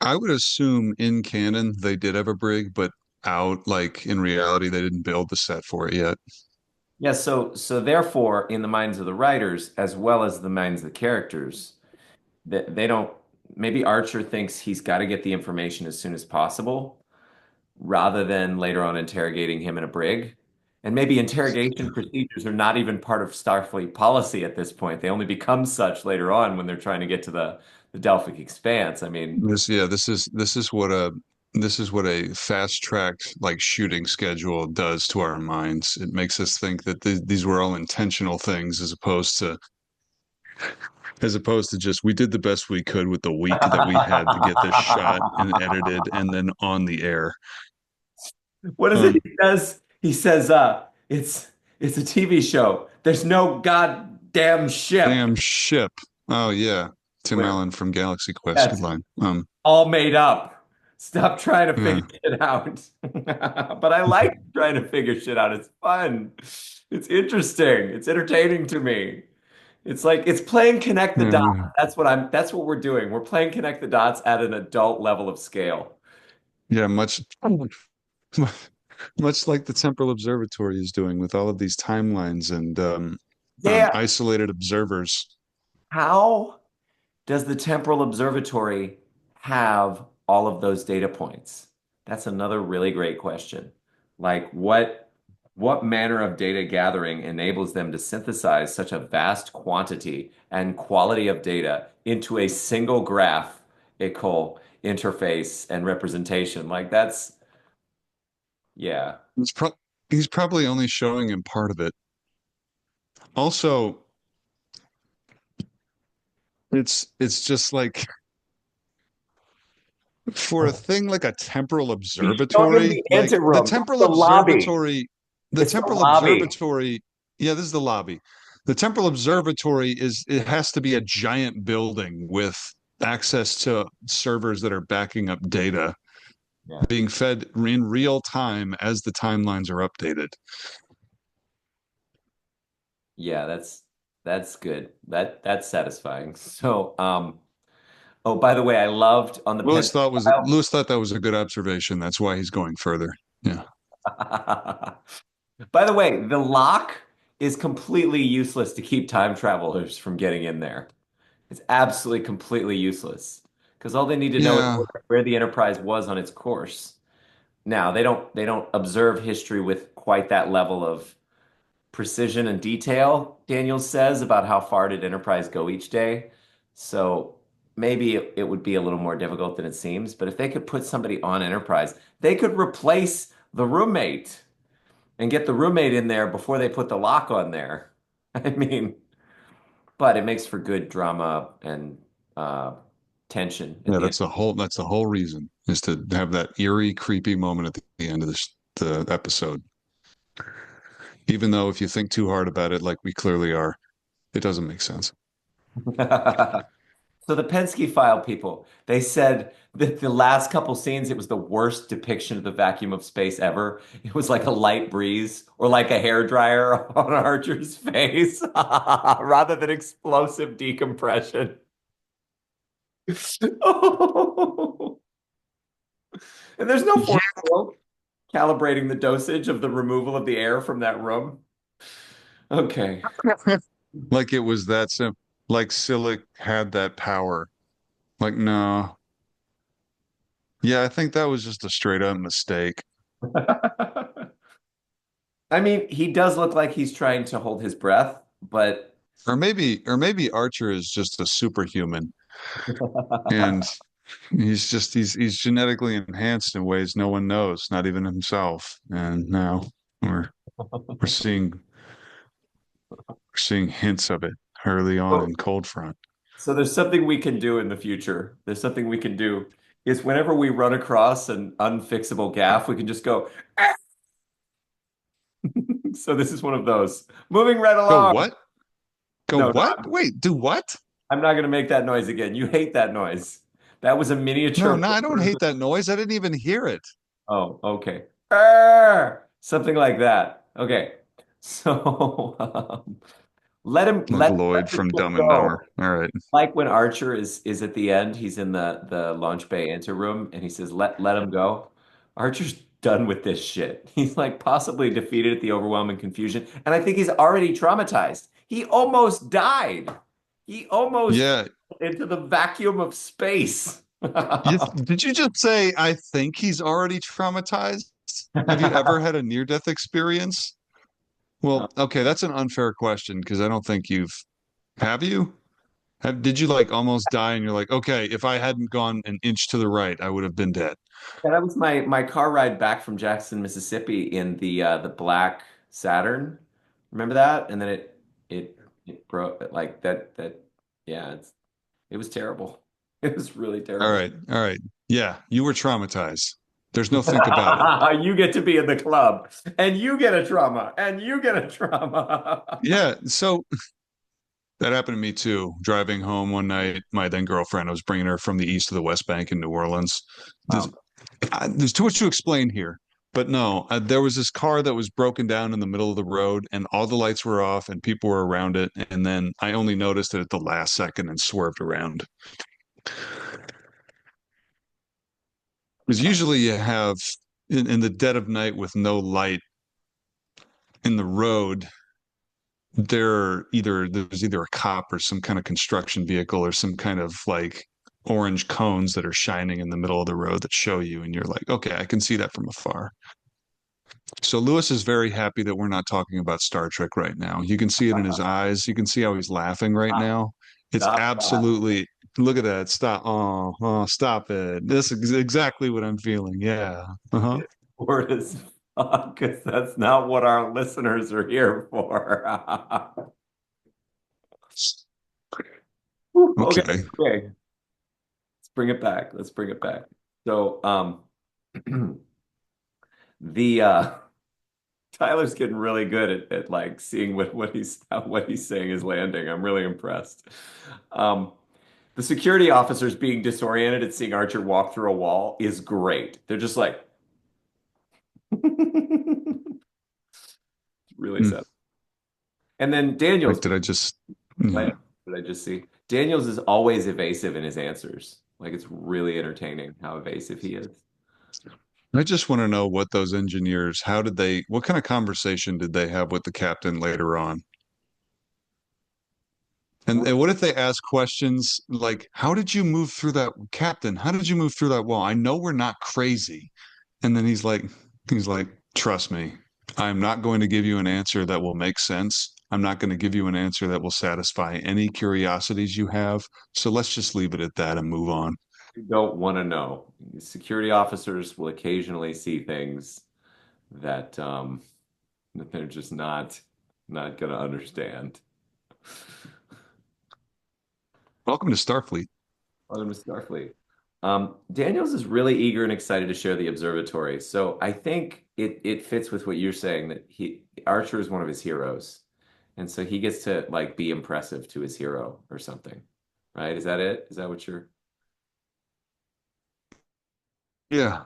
I would assume in canon they did have a brig, but out like in reality they didn't build the set for it yet. Yeah, so therefore, in the minds of the writers, as well as the minds of the characters, they don't, maybe Archer thinks he's got to get the information as soon as possible rather than later on interrogating him in a brig. And maybe interrogation procedures are not even part of Starfleet policy at this point. They only become such later on when they're trying to get to the Delphic Expanse. I mean, This is what a fast tracked like shooting schedule does to our minds. It makes us think that these were all intentional things as opposed to just we did the best we could with the week that we had to get this shot and edited and then on the air. what is it Um, he says? He says, it's a TV show. There's no goddamn ship. Damn ship. Oh yeah. Tim Where Allen from Galaxy Quest. Good that's line. all made up. Stop trying to Yeah. figure it out. But I like trying to figure shit out. It's fun. It's interesting. It's entertaining to me. It's like it's playing connect the dots. Yeah. That's what we're doing. We're playing connect the dots at an adult level of scale. Yeah, much like the Temporal Observatory is doing with all of these timelines and Yeah. isolated observers. How does the temporal observatory have all of those data points? That's another really great question. Like what manner of data gathering enables them to synthesize such a vast quantity and quality of data into a single graphical interface and representation? Like that's yeah. It's pro he's probably only showing him part of it. Also, it's just like for a thing like a temporal He's showing him observatory, the like anteroom, not the lobby. the It's the temporal lobby. observatory, yeah, this is the lobby. The temporal observatory is it has to be a giant building with access to servers that are backing up data Yeah. being fed in real time as the timelines are updated. Yeah, that's good. That's satisfying. So, oh, by the way, I loved on the Penn file. Lewis thought that was a good observation. That's why he's going further. Yeah. By the way, the lock is completely useless to keep time travelers from getting in there. It's absolutely completely useless because all they need to know is Yeah. where the Enterprise was on its course. Now, they don't observe history with quite that level of precision and detail, Daniel says, about how far did Enterprise go each day. So maybe it would be a little more difficult than it seems. But if they could put somebody on Enterprise, they could replace the roommate and get the roommate in there before they put the lock on there. I mean, but it makes for good drama and uh, tension at Yeah, the end. that's the whole reason is to have that eerie, creepy moment at the end of the episode. Even though if you think too hard about it, like we clearly are, it doesn't make sense. So the Penske file people, they said that the last couple scenes, it was the worst depiction of the vacuum of space ever. It was like a light breeze or like a hair dryer on Archer's face rather than explosive decompression. And there's no Yeah. force field calibrating the dosage of the removal of the air from that room. Okay. Like it was that simple. Like Silic had that power. Like, no. Yeah, I think that was just a straight up mistake. I mean, he does look like he's trying to hold his breath, but Or maybe Archer is just a superhuman and he's genetically enhanced in ways no one knows, not even himself. And now we're we're seeing we're seeing hints of it early on in Cold Front. so there's something we can do in the future. There's something we can do is whenever we run across an unfixable gaffe, we can just go. "Ah!" So this is one of those. Moving right Go along. what? Go No, no, what? Wait, do what? I'm not going to make that noise again. You hate that noise. That was a No, miniature no, I don't hate version. that noise. I didn't even hear it. Oh, okay. Arr! Something like that. Okay. So Like let Lloyd this from ship Dumb and Dumber. go. All right. Like when Archer is at the end, he's in the launch bay anteroom and he says, let him go. Archer's done with this shit. He's like possibly defeated at the overwhelming confusion. And I think he's already traumatized. He almost died. He almost Yeah. into the vacuum of space. Did you just say I think he's already traumatized? Have you ever had a near-death experience? Well, okay, that's an unfair question because I don't think have you? Did you like almost die and you're like, okay, if I hadn't gone an inch to the right, I would have been dead. Yeah, that was my car ride back from Jackson, Mississippi in the black Saturn. Remember that? And then it it broke like that yeah, it was terrible. It was really All terrible. right, all right. Yeah, you were traumatized. There's no think about it. You get to be in the club and you get a trauma and you get a trauma. Yeah, so that happened to me too. Driving home one night, my then girlfriend, I was bringing her from the east to the West Bank in New Orleans. There's, Wow. there's too much to explain here, but no, there was this car that was broken down in the middle of the road, and all the lights were off, and people were around it. And then I only noticed it at the last second and swerved around. Because usually you have in the dead of night with no light in the road, there's either a cop or some kind of construction vehicle or some kind of like orange cones that are shining in the middle of the road that show you, and you're like, okay, I can see that from afar. So Lewis is very happy that we're not talking about Star Trek right now. You can see it in his eyes. You can see how he's laughing right Stop, now. It's stop that. absolutely, look at that. Stop. Oh, stop it. This is exactly what I'm feeling. Yeah. Uh-huh. Word as fuck, because that's not what our listeners are here for. Okay, Okay. okay. Let's bring it back. Let's bring it back. So, the Tyler's getting really good at like seeing what he's saying is landing. I'm really impressed. Um, the security officers being disoriented at seeing Archer walk through a wall is great. They're just like really Hmm. sad. And then Like, Daniels, did I just, what yeah. did I just see? Daniels is always evasive in his answers. Like it's really entertaining how evasive he is. I just want to know what those engineers, what kind of conversation did they have with the captain later on? And what if they ask questions like, how did you move through that, captain? How did you move through that wall? I know we're not crazy. And then he's like, trust me, I'm not going to give you an answer that will make sense. I'm not going to give you an answer that will satisfy any curiosities you have. So let's just leave it at that and move on. You don't want to know. Security officers will occasionally see things that that they're just not gonna understand. Welcome to Starfleet. Welcome to Starfleet. Daniels is really eager and excited to share the observatory. So I think it fits with what you're saying that he Archer is one of his heroes. And so he gets to like be impressive to his hero or something. Right? Is that it? Is that what you're Yeah.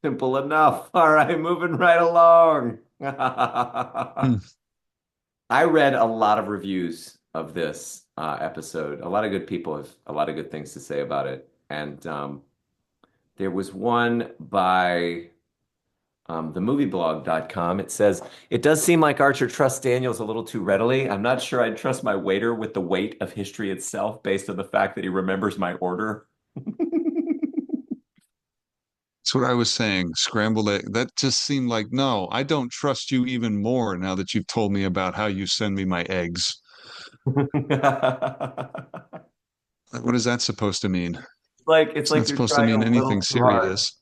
simple enough? All right, moving right along. Hmm. I read a lot of reviews of this episode. A lot of good people have a lot of good things to say about it. And there was one by themovieblog.com. It says, it does seem like Archer trusts Daniels a little too readily. I'm not sure I'd trust my waiter with the weight of history itself based on the fact that he remembers my order. That's what I was saying. Scrambled egg. That just seemed like, no, I don't trust you even more now that you've told me about how you send me my eggs. What is that supposed to mean? It's It's not like you're supposed to trying mean a anything little too hard. serious.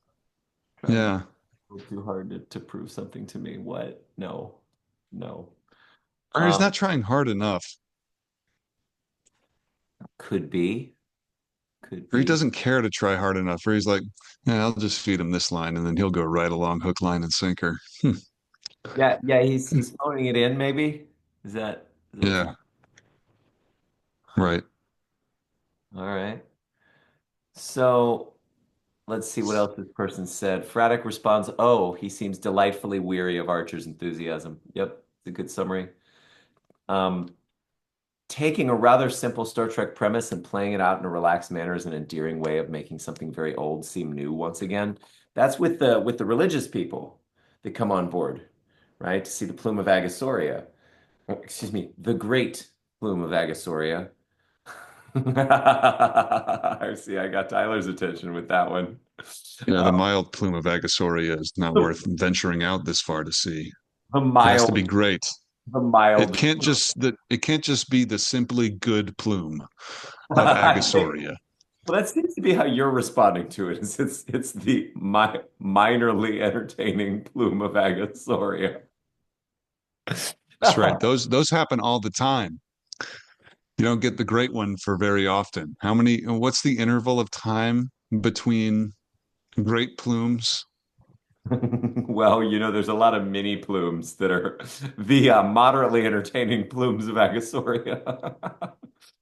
Trying a Yeah. little too hard to prove something to me. What? No, no. Or he's Um, not trying hard enough. could be, could Or he be. doesn't care to try hard enough. Or he's like, yeah, I'll just feed him this line and then he'll go right along hook, line, and sinker. Yeah, yeah. He's phoning it in. Maybe is that what's Yeah. happening? Huh. Right. All right. So let's see what else this person said. Fraddock responds, "Oh, he seems delightfully weary of Archer's enthusiasm." Yep, it's a good summary. Um, taking a rather simple Star Trek premise and playing it out in a relaxed manner is an endearing way of making something very old seem new once again. That's with the religious people that come on board, right? To see the plume of Agasauria. Excuse me, the great plume of Agasauria. I see, I got Tyler's attention with that one. Yeah, Uh, the mild plume of Agasauria is not worth venturing out this far to see. the It has to be mild, great. the mild. It can't just be the simply good plume of I think, Agasauria. well, that seems to be how you're responding to it. It's the minorly entertaining plume of Agasauria. That's right. Those happen all the time. You don't get the great one for very often. What's the interval of time between great plumes? Well, there's a lot of mini plumes that are the moderately entertaining plumes of Agasauria.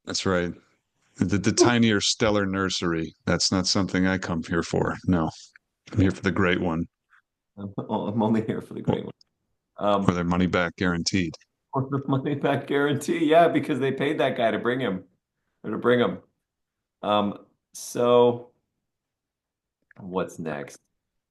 That's right. The tinier stellar nursery. That's not something I come here for. No, I'm here for the great one, I'm only here for the or, great one. or Um, their money back guaranteed. or the money back guarantee. Yeah, because they paid that guy to bring him or to bring him. So what's next?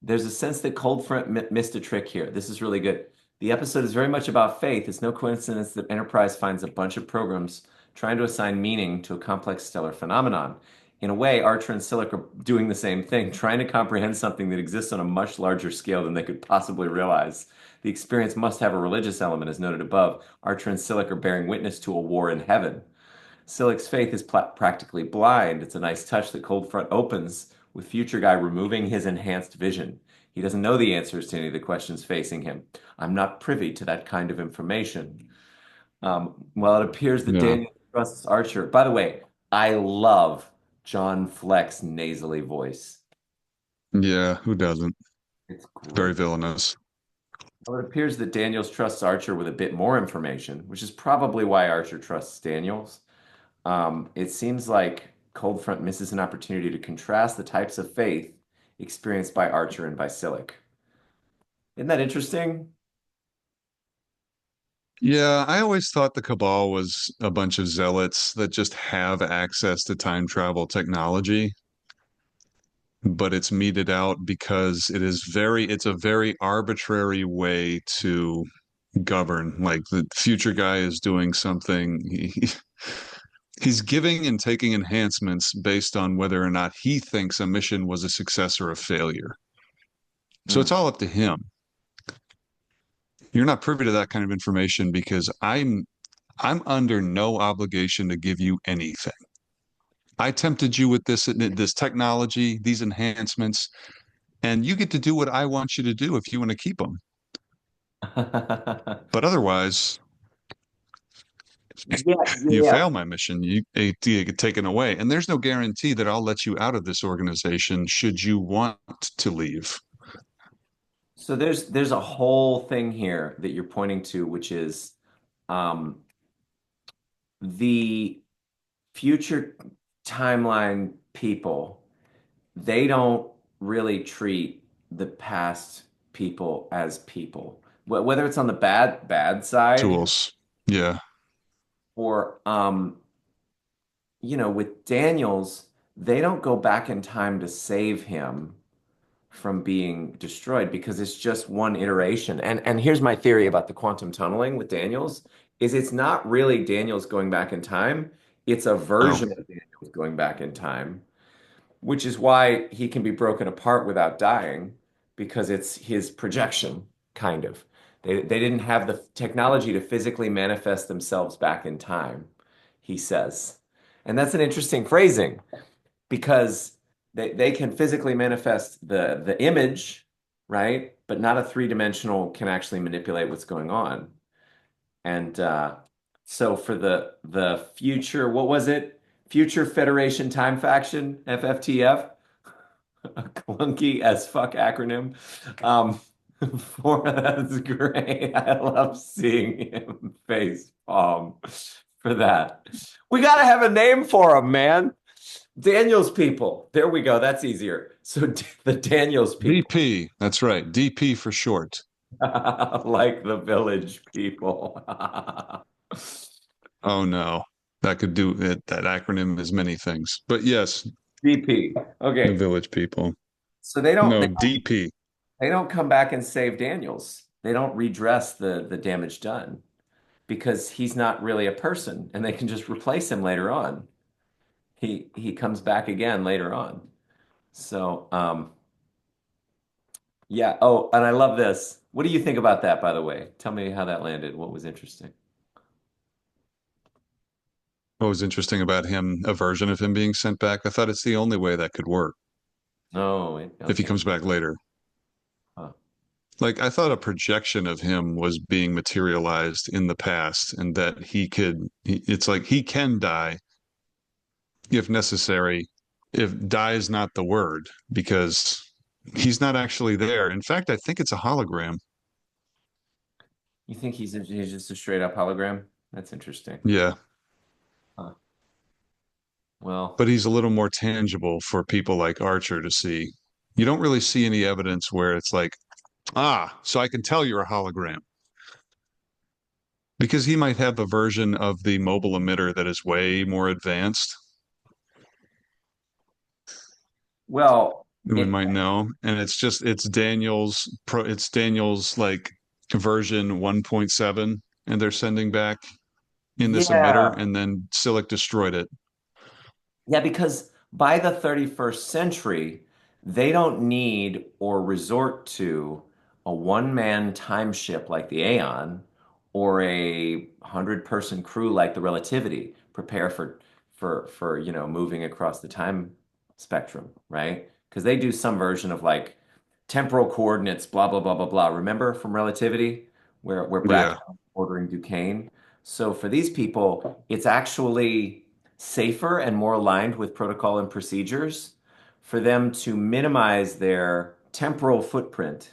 There's a sense that Cold Front missed a trick here. This is really good. The episode is very much about faith. It's no coincidence that Enterprise finds a bunch of programs trying to assign meaning to a complex stellar phenomenon. In a way, Archer and Silik are doing the same thing, trying to comprehend something that exists on a much larger scale than they could possibly realize. The experience must have a religious element, as noted above. Archer and Silik are bearing witness to a war in heaven. Silik's faith is practically blind. It's a nice touch that Cold Front opens with Future Guy removing his enhanced vision. He doesn't know the answers to any of the questions facing him. I'm not privy to that kind of information. Well, it appears that Yeah. Daniel trusts Archer. By the way, I love John Fleck's nasally voice. Yeah, who doesn't? It's Very great. villainous. Well, it appears that Daniels trusts Archer with a bit more information, which is probably why Archer trusts Daniels. It seems like Cold Front misses an opportunity to contrast the types of faith experienced by Archer and by Silik. Isn't that interesting? Yeah, I always thought the Cabal was a bunch of zealots that just have access to time travel technology, but it's meted out because it's a very arbitrary way to govern. Like the future guy is doing something, he's giving and taking enhancements based on whether or not he thinks a mission was a success or a failure. So Hmm. it's all up to him. You're not privy to that kind of information because I'm under no obligation to give you anything. I tempted you with this technology, these enhancements, and you get to do what I want you to do if you want to keep them. But otherwise, Yeah, you yeah. fail my mission, you get taken away. And there's no guarantee that I'll let you out of this organization should you want to leave. So there's a whole thing here that you're pointing to, which is um, the future timeline people. They don't really treat the past people as people. Whether it's on the bad side Tools. Yeah. or with Daniels, they don't go back in time to save him from being destroyed because it's just one iteration. And here's my theory about the quantum tunneling with Daniels is it's not really Daniels going back in time. It's a No. version of Daniels going back in time, which is why he can be broken apart without dying because it's his projection, kind of. They didn't have the technology to physically manifest themselves back in time, he says. And that's an interesting phrasing because they can physically manifest the image, right? But not a three-dimensional can actually manipulate what's going on. And so for the future, what was it? Future Federation Time Faction, FFTF, a clunky as fuck acronym. Um, that's great. I love seeing him face palm for that. We gotta have a name for him, man. Daniels people. There we go. That's easier. So the Daniels people, DP. That's right. DP for short. like the village people. Oh no. That could do it. That acronym is many things. But yes, VP. the Okay. village people. So they don't No, they, DP. they don't come back and save Daniels. They don't redress the damage done because he's not really a person and they can just replace him later on. He comes back again later on. So, yeah. Oh, and I love this. What do you think about that, by the way? Tell me how that landed. What was interesting? What was interesting about him, a version of him being sent back? I thought it's the only way that could work Oh, if he okay. comes back later. Huh. Like I thought a projection of him was being materialized in the past and that it's like he can die if necessary, if die is not the word, because he's not actually there. In fact, I think it's a hologram. You think he's just a straight up hologram? That's interesting. Yeah, Huh. Well, but he's a little more tangible for people like Archer to see. You don't really see any evidence where it's like, ah, so I can tell you're a hologram. Because he might have a version of the mobile emitter that is way more advanced well, than we it might know. And it's Daniel's like version 1.7, and they're sending back in this emitter, yeah. and then Silic destroyed it. Yeah, because by the 31st century, they don't need or resort to a one-man time ship like the Aeon or a 100-person crew like the Relativity prepare for moving across the time spectrum, right? Because they do some version of like temporal coordinates, blah blah blah blah blah. Remember from Relativity where Yeah, Brackett was ordering Duquesne? So for these people, it's actually safer and more aligned with protocol and procedures for them to minimize their temporal footprint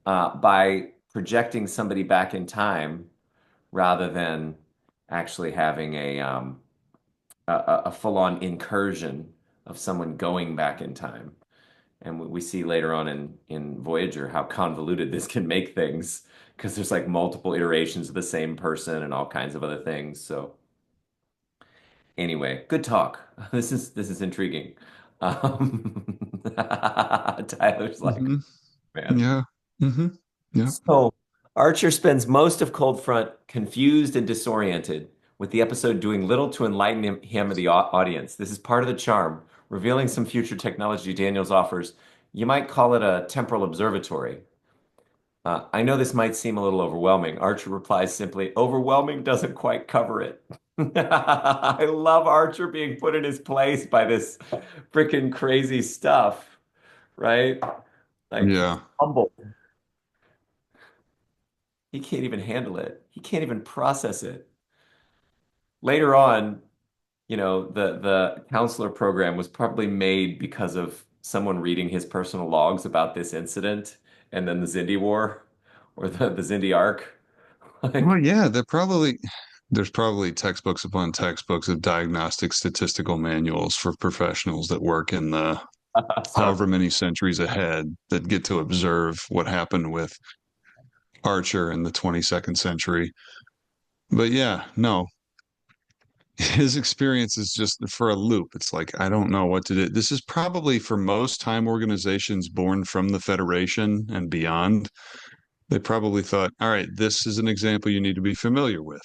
by projecting somebody back in time rather than actually having a full-on incursion of someone going back in time. And we see later on in Voyager how convoluted this can make things because there's like multiple iterations of the same person and all kinds of other things. So anyway, good talk. This is intriguing. Tyler's like, hmm, man. yeah, hmm, yeah. So Archer spends most of Cold Front confused and disoriented, with the episode doing little to enlighten him or the audience. This is part of the charm, revealing some future technology Daniels offers. You might call it a temporal observatory. I know this might seem a little overwhelming. Archer replies simply, overwhelming doesn't quite cover it. I love Archer being put in his place by this freaking crazy stuff, right? Like he's Yeah. humble. He can't even handle it. He can't even process it. Later on, the counselor program was probably made because of someone reading his personal logs about this incident and then the Zindi War or the Zindi arc. Well, Like, yeah, there's probably textbooks upon textbooks of diagnostic statistical manuals for professionals that work in the sorry. however many centuries ahead that get to observe what happened with Archer in the 22nd century. But yeah, no, his experience is just for a loop. It's like, I don't know what to do. This is probably for most time organizations born from the Federation and beyond. They probably thought, all right, this is an example you need to be familiar with.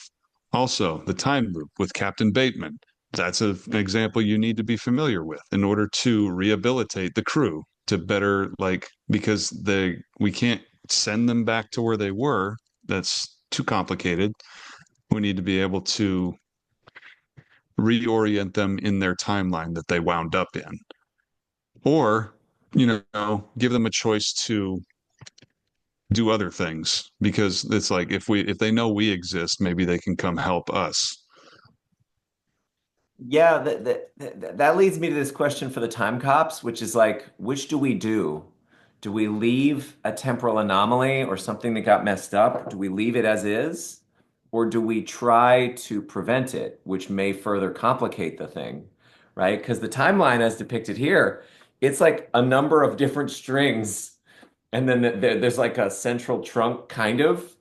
Also, the time loop with Captain Bateman. That's an example you need to be familiar with in order to rehabilitate the crew to better, like, because we can't send them back to where they were. That's too complicated. We need to be able to reorient them in their timeline that they wound up in, or, give them a choice to do other things because it's like if they know we exist, maybe they can come help us. Yeah, that leads me to this question for the time cops, which is like, which do we do? Do we leave a temporal anomaly or something that got messed up? Do we leave it as is? Or do we try to prevent it, which may further complicate the thing, right? Because the timeline as depicted here, it's like a number of different strings, and then there's like a central trunk, kind of,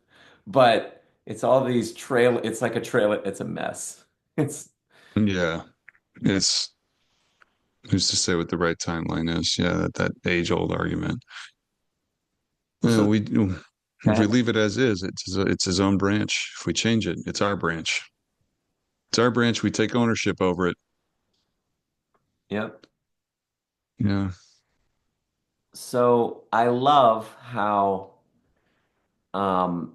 but it's all these it's like a trail, it's a mess. It's Yeah, it's who's to say what the right timeline is? Yeah, that age old argument. so We if we that, leave it as is, it's his own branch. If we change it, it's our branch. It's our branch. We take ownership over it. yep. Yeah. So I love how um,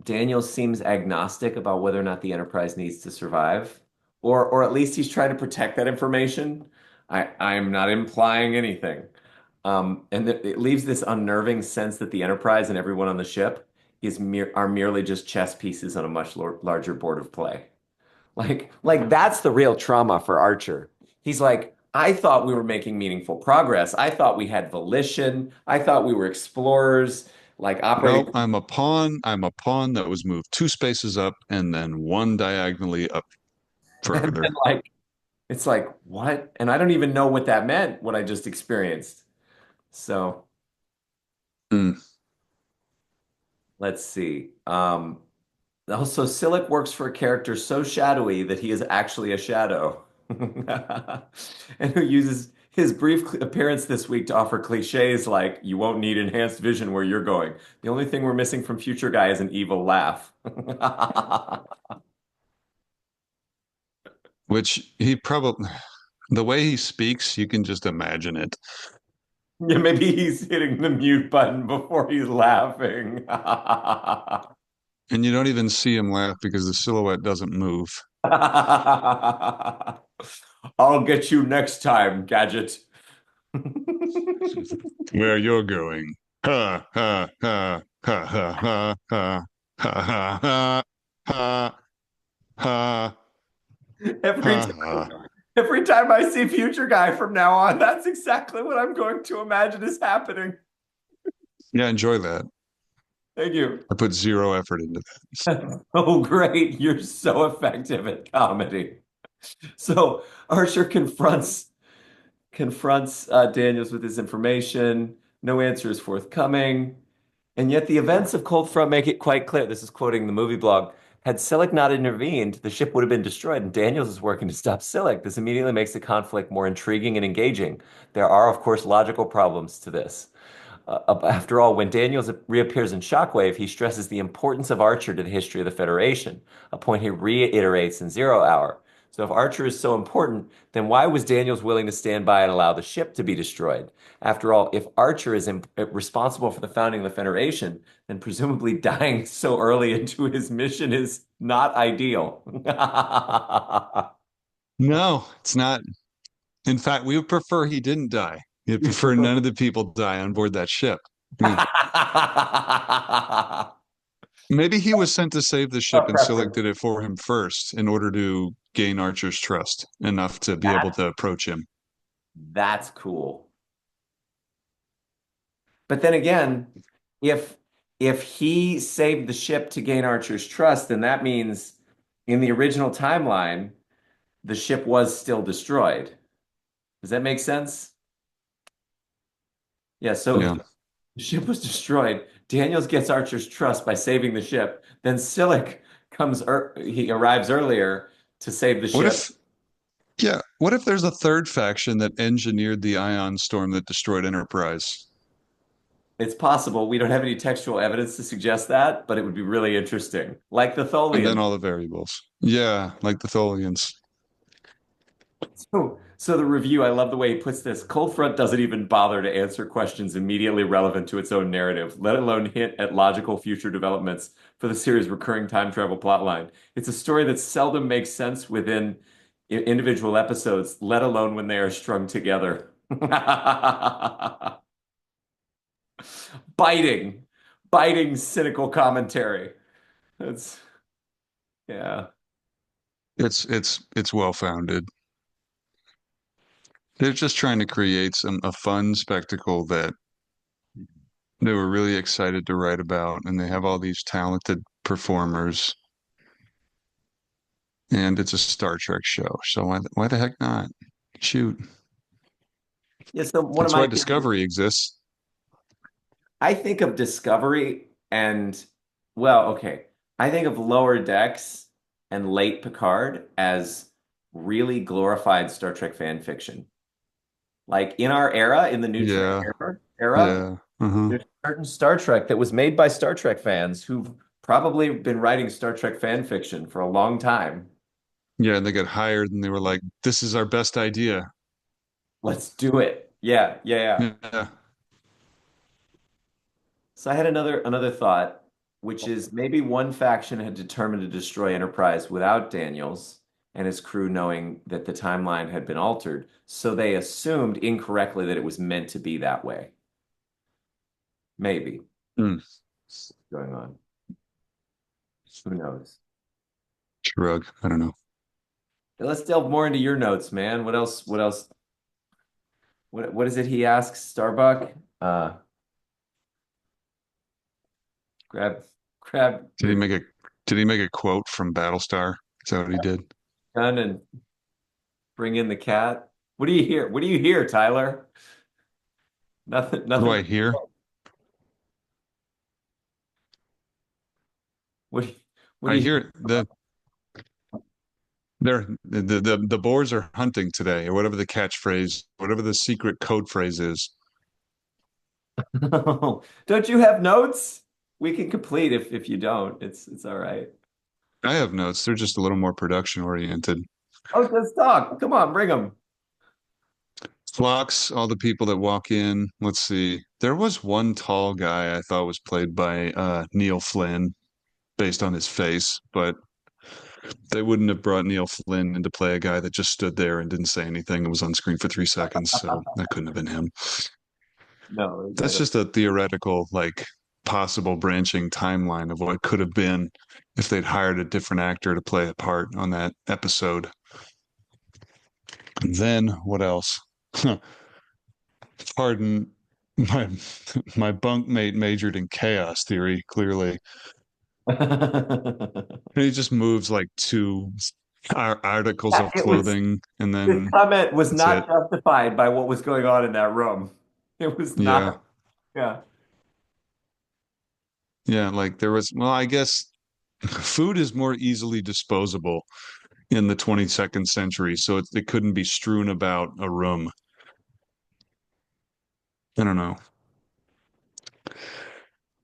Daniel seems agnostic about whether or not the Enterprise needs to survive, or at least he's trying to protect that information. I'm not implying anything. And it leaves this unnerving sense that the Enterprise and everyone on the ship are merely just chess pieces on a much larger board of play. Like that's the real trauma for Archer. He's like, I thought we were making meaningful progress. I thought we had volition. I thought we were explorers, like operating. Nope, I'm a pawn. I'm a pawn that was moved two spaces up and then one diagonally up And then further. like it's like, what? And I don't even know what that meant, what I just experienced. So Mm. let's see. Also, Silic works for a character so shadowy that he is actually a shadow. And who uses his brief appearance this week to offer cliches like, you won't need enhanced vision where you're going. The only thing we're missing from Future Guy is an evil laugh. Which he probably, the way he speaks, you can just imagine it. Yeah, maybe he's hitting the mute button before he's laughing. And you don't even see him laugh because the silhouette doesn't move. I'll get you next time, Gadget. Where you're going. Ha ha ha ha ha ha ha ha ha ha ha Every ha time, ha. every time I see Future Guy from now on, that's exactly what I'm going to imagine is happening. Yeah, enjoy that. Thank you. I put zero effort into that. Oh, great. You're so effective at comedy. So Archer confronts Daniels with his information. No answer is forthcoming. And yet the events of Cold Front make it quite clear. This is quoting the movie blog. Had Silic not intervened, the ship would have been destroyed, and Daniels is working to stop Silic. This immediately makes the conflict more intriguing and engaging. There are, of course, logical problems to this. After all, when Daniels reappears in Shockwave, he stresses the importance of Archer to the history of the Federation, a point he reiterates in Zero Hour. So if Archer is so important, then why was Daniels willing to stand by and allow the ship to be destroyed? After all, if Archer is responsible for the founding of the Federation, then presumably dying so early into his mission is not ideal. No, it's not. In fact, we would prefer he didn't die. You'd prefer none of the people die on board that ship. Yeah. Maybe he was sent to save the ship A and Silic preference. did it for him first in order to gain Archer's trust enough to be able That, to approach him. that's cool. But then again, if if he saved the ship to gain Archer's trust, then that means in the original timeline, the ship was still destroyed. Does that make sense? Yeah, so if Yeah. the ship was destroyed, Daniels gets Archer's trust by saving the ship. Then Silic he arrives earlier to save the What ship. if, yeah, what if there's a third faction that engineered the ion storm that destroyed Enterprise? It's possible. We don't have any textual evidence to suggest that, but it would be really interesting. Like the And then Tholian. all the variables. Yeah, like the Tholians. So the review, I love the way he puts this. Cold Front doesn't even bother to answer questions immediately relevant to its own narrative, let alone hint at logical future developments for the series' recurring time travel plotline. It's a story that seldom makes sense within individual episodes, let alone when they are strung together. Biting, biting, cynical commentary. That's yeah. It's well founded. They're just trying to create some a fun spectacle that they were really excited to write about, and they have all these talented performers, and it's a Star Trek show. So why the heck not? Shoot. Yeah, so one of That's my why theories, Discovery exists. I think of Discovery and, well, okay. I think of Lower Decks and late Picard as really glorified Star Trek fan fiction. Like in our era, in the New Trek Yeah, era, yeah. Uh-huh. there's certain Star Trek that was made by Star Trek fans who've probably been writing Star Trek fan fiction for a long time. Yeah, and they got hired and they were like, this is our best idea. Let's do it. Yeah, yeah, yeah. Yeah. So I had another thought, which is maybe one faction had determined to destroy Enterprise without Daniels and his crew knowing that the timeline had been altered. So they assumed incorrectly that it was meant to be that way. Maybe Hmm. going on. Who knows? Shrug. I don't know. Let's delve more into your notes, man. What else? What else? What is it he asks Starbuck? Grab Did he your make a did he make a quote from Battlestar? Is that what he did? gun and bring in the cat. What do you hear? What do you hear, Tyler? Nothing, What do nothing. I hear? What do you, what do I you hear that the boars are hunting today, or whatever the catchphrase, whatever the secret code phrase is. hear? Don't you have notes? We can complete if you don't. It's all right. I have notes. They're just a little more production oriented. Oh, let's talk. Come on, bring them. Flocks, all the people that walk in. Let's see. There was one tall guy I thought was played by Neil Flynn based on his face, but they wouldn't have brought Neil Flynn in to play a guy that just stood there and didn't say anything and was on screen for 3 seconds, so that couldn't have been him. No, I That's don't. just a theoretical, like, possible branching timeline of what could have been if they'd hired a different actor to play a part on that episode. And then what else? Pardon my my bunkmate majored in chaos theory, clearly. And he just moves like two articles of It was clothing and His then comment was that's it. not justified by what was going on in that room. It was Yeah. not. Yeah. Yeah, like there was, well, I guess food is more easily disposable in the 22nd century, so it couldn't be strewn about a room. I don't know.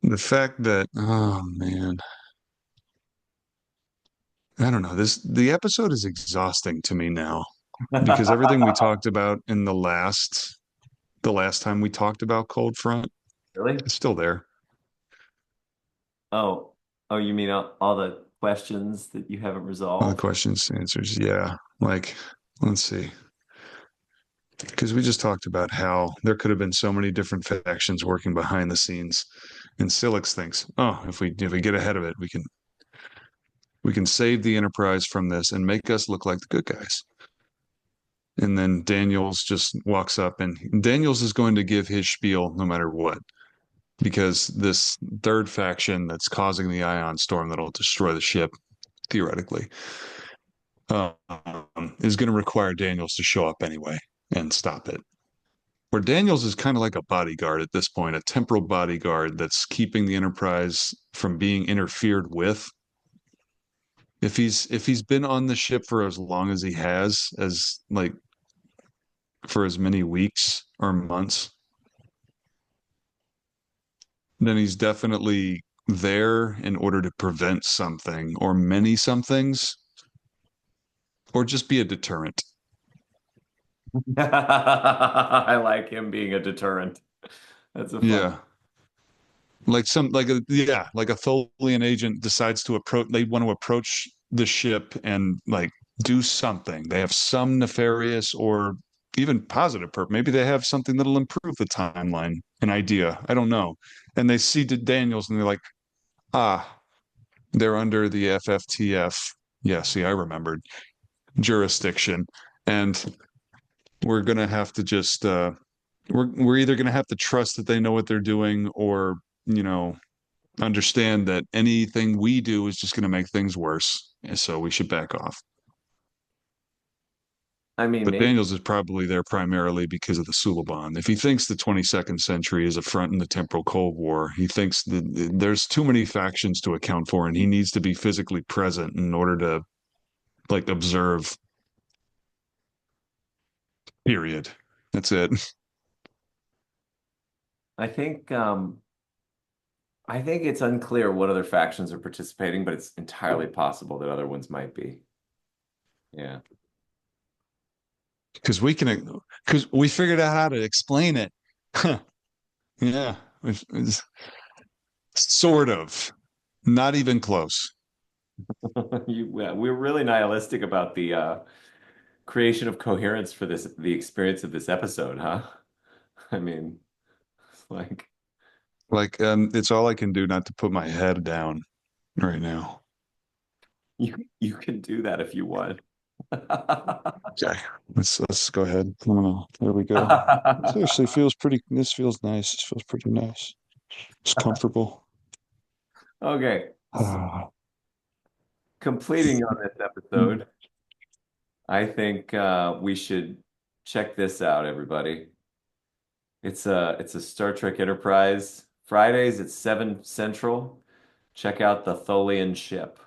The fact that, oh man, I don't know. The episode is exhausting to me now because everything we talked about in the last time we talked about Cold Front, Really? it's still there. Oh, oh, you mean all the questions that you haven't All the resolved? questions, answers, yeah. Like, let's see. Because we just talked about how there could have been so many different factions working behind the scenes. And Silix thinks, oh, if we get ahead of it, we can save the Enterprise from this and make us look like the good guys. And then Daniels just walks up, and Daniels is going to give his spiel no matter what, because this third faction that's causing the ion storm that'll destroy the ship, theoretically, um, is going to require Daniels to show up anyway and stop it. Where Daniels is kind of like a bodyguard at this point, a temporal bodyguard that's keeping the Enterprise from being interfered with. If he's been on the ship for as long as he has, as like for as many weeks or months, then he's definitely there in order to prevent something or many somethings or just be a deterrent. I like him being a deterrent. That's a fun. Yeah. Like a Tholian agent decides to approach, they want to approach the ship and like do something. They have some nefarious or even positive purpose. Maybe they have something that'll improve the timeline, an idea. I don't know. And they see Daniels and they're like, ah, they're under the FFTF. Yeah, see, I remembered jurisdiction. And we're gonna have to just we're either gonna have to trust that they know what they're doing or, you know, understand that anything we do is just going to make things worse. And so we should back off. I mean, But maybe. Daniels is probably there primarily because of the Suliban. If he thinks the 22nd century is a front in the temporal Cold War, he thinks that there's too many factions to account for, and he needs to be physically present in order to like observe. Period. That's it. I think I think it's unclear what other factions are participating, but it's entirely possible that other ones might be. Yeah. Because because we figured out how to explain it. Yeah, it's sort of, not even close. We're really nihilistic about the creation of coherence for the experience of this episode, huh? I mean, it's like Like, it's all I can do not to put my head down right now. you can do that if you want. Okay, let's go ahead. I don't know. There we go. This actually feels pretty. This feels nice. This feels pretty nice. It's comfortable. Okay, so Ah. completing on this episode, I think we should check this out, everybody. It's a Star Trek Enterprise. Fridays at 7 Central. Check out the Tholian ship.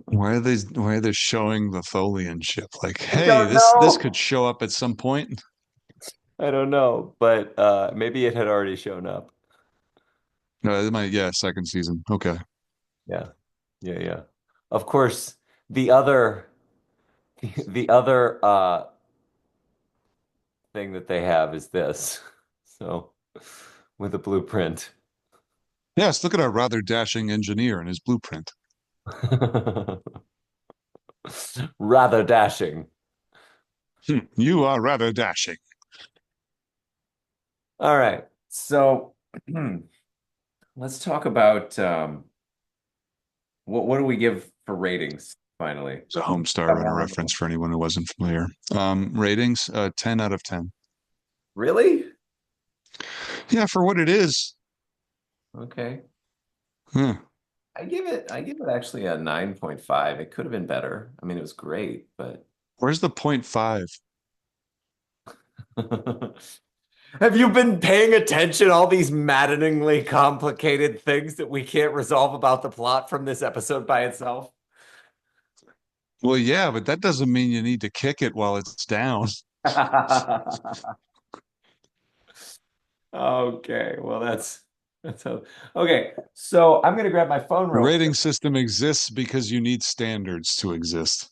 Why are they showing the Tholian ship? Like, I hey, don't this know. could show up at some point. I don't know, but maybe it had already shown up. No, it might, yeah, second season. Okay. Yeah, yeah, yeah. Of course, the other the other thing that they have is this. So, with a blueprint. Yes, look at our rather dashing engineer and his blueprint. Rather dashing. You are rather dashing. All right. So, let's talk about what do we give for ratings finally? It's a Homestar Got Runner more on reference for anyone who wasn't familiar. Ratings, 10 out of 10. Really? Yeah, for what it is. Okay. Huh. I give it actually a 9.5. It could have been better. I mean, it was great, but Where's the point five? have you been paying attention all these maddeningly complicated things that we can't resolve about the plot from this episode by itself? Well, yeah, but that doesn't mean you need to kick it while it's down. Okay, well that's how. Okay, so I'm gonna grab my phone The real quick. rating system exists because you need standards to exist.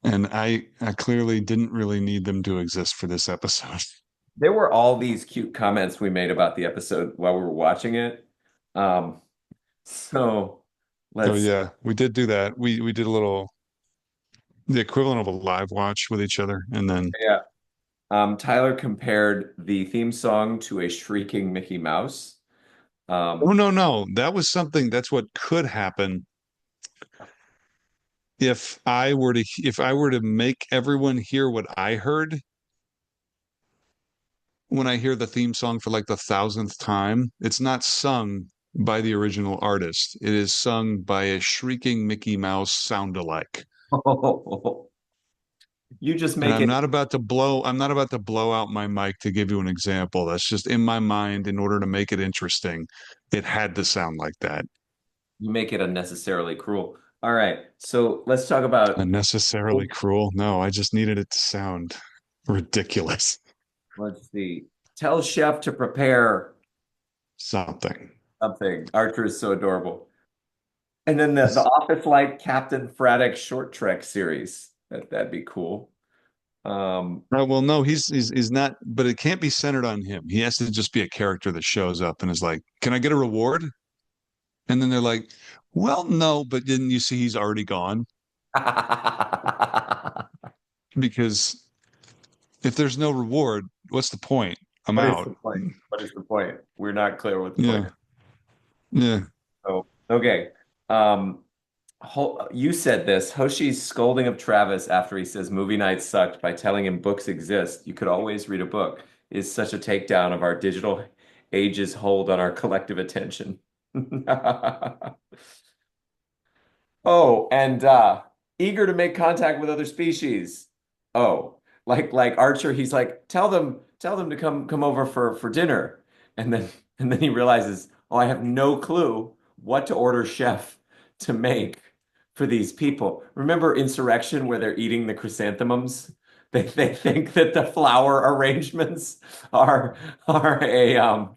And I clearly didn't really need them to exist for this episode. There were all these cute comments we made about the episode while we were watching it. Um, so So let's yeah, we did do that. We did a little the equivalent of a live watch with each other, and then yeah. Tyler compared the theme song to a shrieking Mickey Mouse. oh Um, no, that was something that's what could happen if I were to make everyone hear what I heard when I hear the theme song for like the thousandth time. It's not sung by the original artist. It is sung by a shrieking Mickey Mouse sound-alike. you just And make it I'm not about to blow out my mic to give you an example. That's just in my mind in order to make it interesting. It had to sound like that. you make it unnecessarily cruel. All right, so let's talk about. Unnecessarily cruel. No, I just needed it to sound ridiculous. Let's see. Tell chef to prepare Something. something. Archer is so adorable. And then the Office-like Captain Braddock short trek series. That'd be cool. Um, Well, no, he's not, but it can't be centered on him. He has to just be a character that shows up and is like, "Can I get a reward?" And then they're like, "Well, no," but then you see he's already gone because if there's no reward, what's the point? I'm what is out. the point? What is the point? We're not clear what the point Yeah, is. yeah. So, okay. Um, you said this. Hoshi's scolding of Travis after he says movie nights sucked by telling him books exist. You could always read a book is such a takedown of our digital age's hold on our collective attention. Oh, and eager to make contact with other species. Oh, like Archer, he's like, tell them to come over for dinner. And then and then he realizes, oh, I have no clue what to order chef to make for these people. Remember Insurrection where they're eating the chrysanthemums? They think that the flower arrangements are are a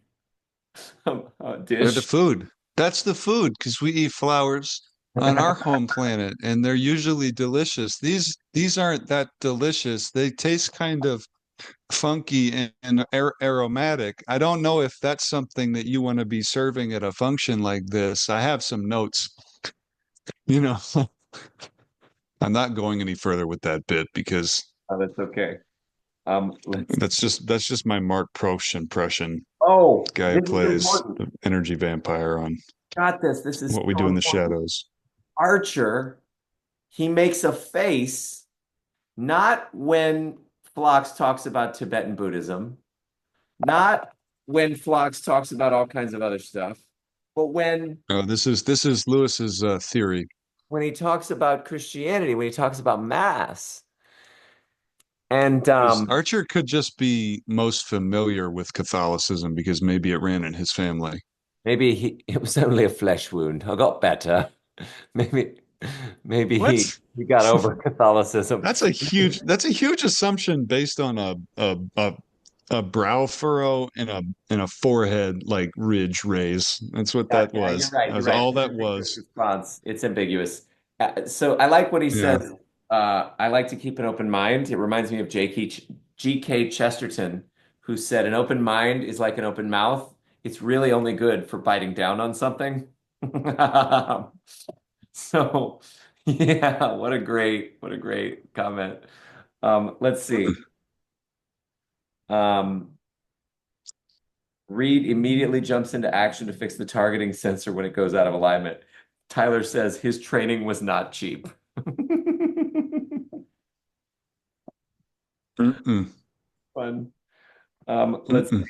They're the dish. food. That's the food because we eat flowers. on our home planet, and they're usually delicious. These aren't that delicious. They taste kind of funky and aromatic. I don't know if that's something that you want to be serving at a function like this. I have some notes. You know, I'm not going any further with that bit because Oh, that's okay. Let's. that's just my Mark Prosh impression. Oh, The guy who this is plays important. the energy vampire on Got this. This is What We so Do in the important. Shadows. Archer, he makes a face not when Phlox talks about Tibetan Buddhism, not when Phlox talks about all kinds of other stuff, but This is Lewis's theory. when he talks about Christianity, when he talks about Mass. And Archer could just be most familiar with Catholicism because maybe it ran in his family. maybe it was only a flesh wound. I got better. Maybe maybe What? he got over Catholicism. That's a huge assumption based on a brow furrow and a forehead like ridge raise. That's what Yeah, that yeah, you're was. right. You're That's right. all It's an that ambiguous was. response. It's ambiguous. So I like what he Yeah. says. I like to keep an open mind. It reminds me of G.K. Chesterton, who said, "An open mind is like an open mouth. It's really only good for biting down on something." So, yeah, what a great comment. Let's see. Um, Reed immediately jumps into action to fix the targeting sensor when it goes out of alignment. Tyler says his training was not cheap. Mm-mm, Fun. Let's mm-mm.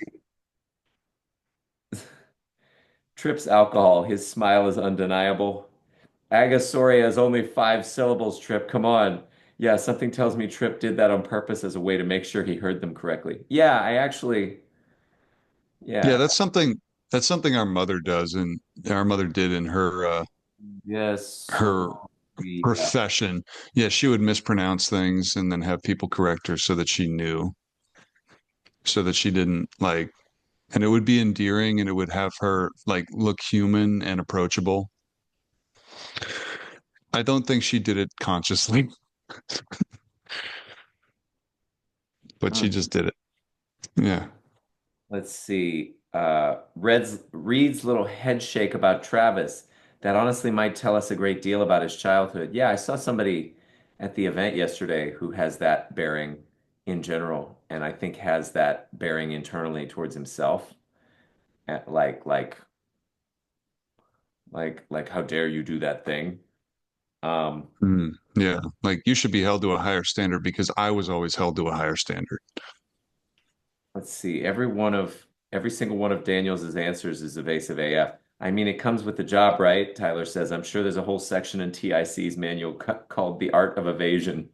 Tripp's alcohol. His smile is undeniable. Agasoria has only 5 syllables, Trip. Come on. Yeah, something tells me Trip did that on purpose as a way to make sure he heard them correctly. Yeah, I actually, Yeah, yeah, that's something our mother does, and our mother did in yes, her so yeah. profession. Yeah, she would mispronounce things and then have people correct her so that she knew, so that she didn't like, and it would be endearing and it would have her like look human and approachable. I don't think she did it consciously, but she Hmm. just did it. Yeah. Let's see. Reed's little head shake about Travis. That honestly might tell us a great deal about his childhood. Yeah, I saw somebody at the event yesterday who has that bearing in general, and I think has that bearing internally towards himself. Like, how dare you do that thing? Um, Mm, yeah. Like you should be held to a higher standard because I was always held to a higher standard. let's see. Every single one of Daniels' answers is evasive AF. I mean, it comes with the job, right? Tyler says, I'm sure there's a whole section in TIC's manual called The Art of Evasion.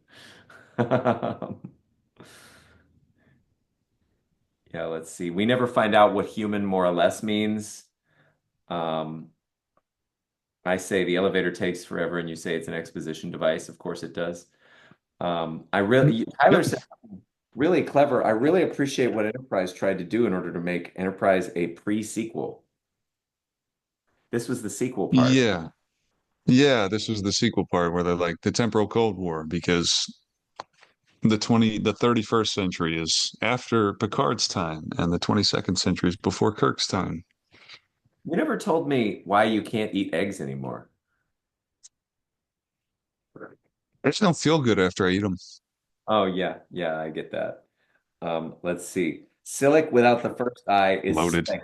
Yeah, let's see. We never find out what human more or less means. Um, I say the elevator takes forever, and you say it's an exposition device. Of course it does. Tyler Yep. said really clever. I really appreciate what Enterprise tried to do in order to make Enterprise a pre-sequel. This was the sequel part. Yeah. Yeah, this was the sequel part where they're like the temporal Cold War because the 31st century is after Picard's time and the 22nd century is before Kirk's time. You never told me why you can't eat eggs anymore. I just don't feel good after I eat them. Oh yeah, yeah, I get that. Let's see. Silic without the first eye is Loaded. slick.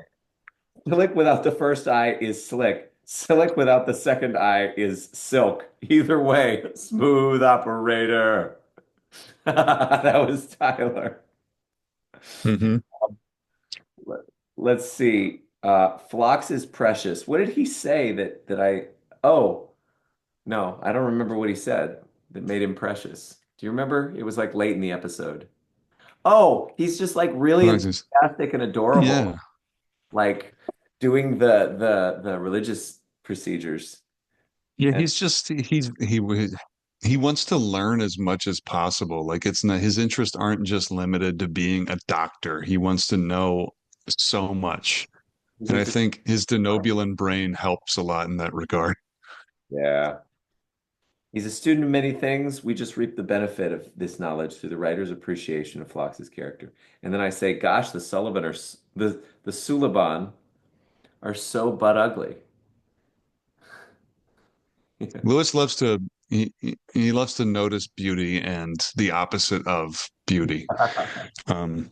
Silic without the first eye is slick. Silic without the second eye is silk. Either way, smooth operator. That was Tyler. Hmm. Let- Let's see. Phlox is precious. What did he say that I? Oh no, I don't remember what he said that made him precious. Do you remember? It was like late in the episode. Oh, he's just like really enthusiastic and adorable, Yeah. like doing the religious procedures. Yeah, And he wants to learn as much as possible. Like it's not his interests aren't just limited to being a doctor. He wants to know so much. he's And I interested. think his Denobulan brain helps a lot in that regard. Yeah. He's a student of many things. We just reap the benefit of this knowledge through the writer's appreciation of Phlox's character. And then I say, gosh, the Sullivan are the Suliban are so butt ugly. Lewis loves to he loves to notice beauty and the opposite of beauty. Um,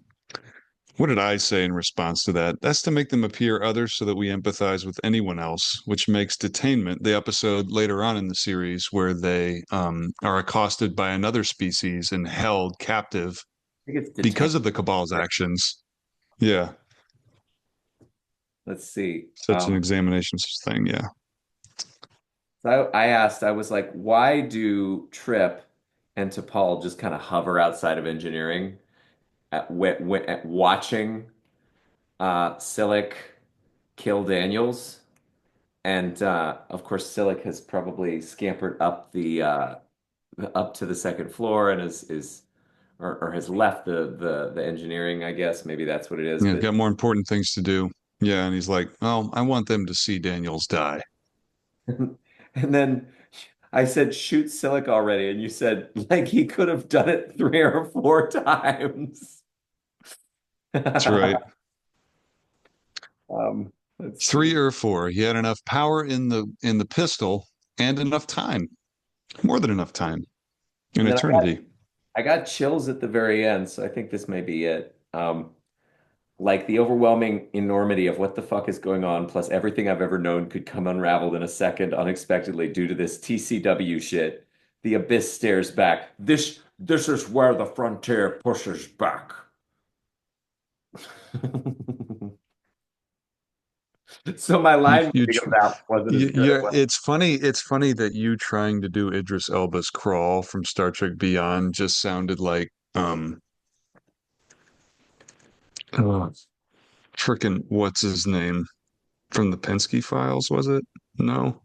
what did I say in response to that? That's to make them appear other so that we empathize with anyone else, which makes Detainment, the episode later on in the series where they are accosted by another species and held captive I think it's detained. because of the Cabal's actions. Yeah, Let's see. such an examination thing. Yeah. So I asked, I was like, why do Trip and T'Pol just kind of hover outside of engineering at watching Silic kill Daniels? And of course, Silic has probably scampered up to the second floor and is or has left the engineering, I guess. Maybe that's what it is. Yeah, But got more important things to do. Yeah, and he's like, "Oh, I want them to see Daniels die." and then I said, shoot Silic already, and you said like he could have done it 3 or 4 times. That's right. Let's see. 3 or 4. He had enough power in the pistol and enough time, more than enough time, an And then eternity. I got chills at the very end, so I think this may be it. Like the overwhelming enormity of what the fuck is going on, plus everything I've ever known could come unraveled in a second unexpectedly due to this TCW shit. The abyss stares back. This is where the frontier pushes back. So my You, line you, reading tr of that wasn't as good. yeah. It's funny. It's funny that you trying to do Idris Elba's crawl from Star Trek Beyond just sounded like oh, freaking what's his name from the Penske Files? Was it? No,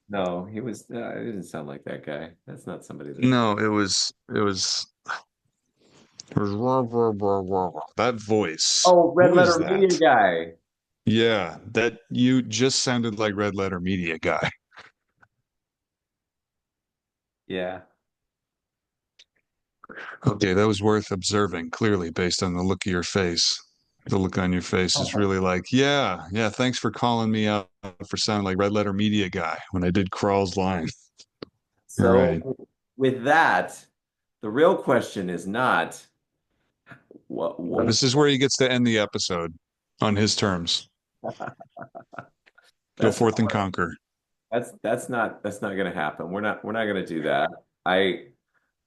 No, he was. It didn't sound like that guy. That's not somebody that. no. It was that voice. Oh, Red Who is Letter that? Media guy. Yeah, that you just sounded like Red Letter Media guy. Yeah. Okay, that was worth observing, clearly, based on the look of your face. The look on your face is really like, yeah, yeah, thanks for calling me out for sounding like Red Letter Media guy when I did Crawl's line. All right. So with that, the real question is not what This is where he gets to end the episode on his terms. Go that's not forth and conquer. that's not going to happen. We're not going to do that. I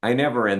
never end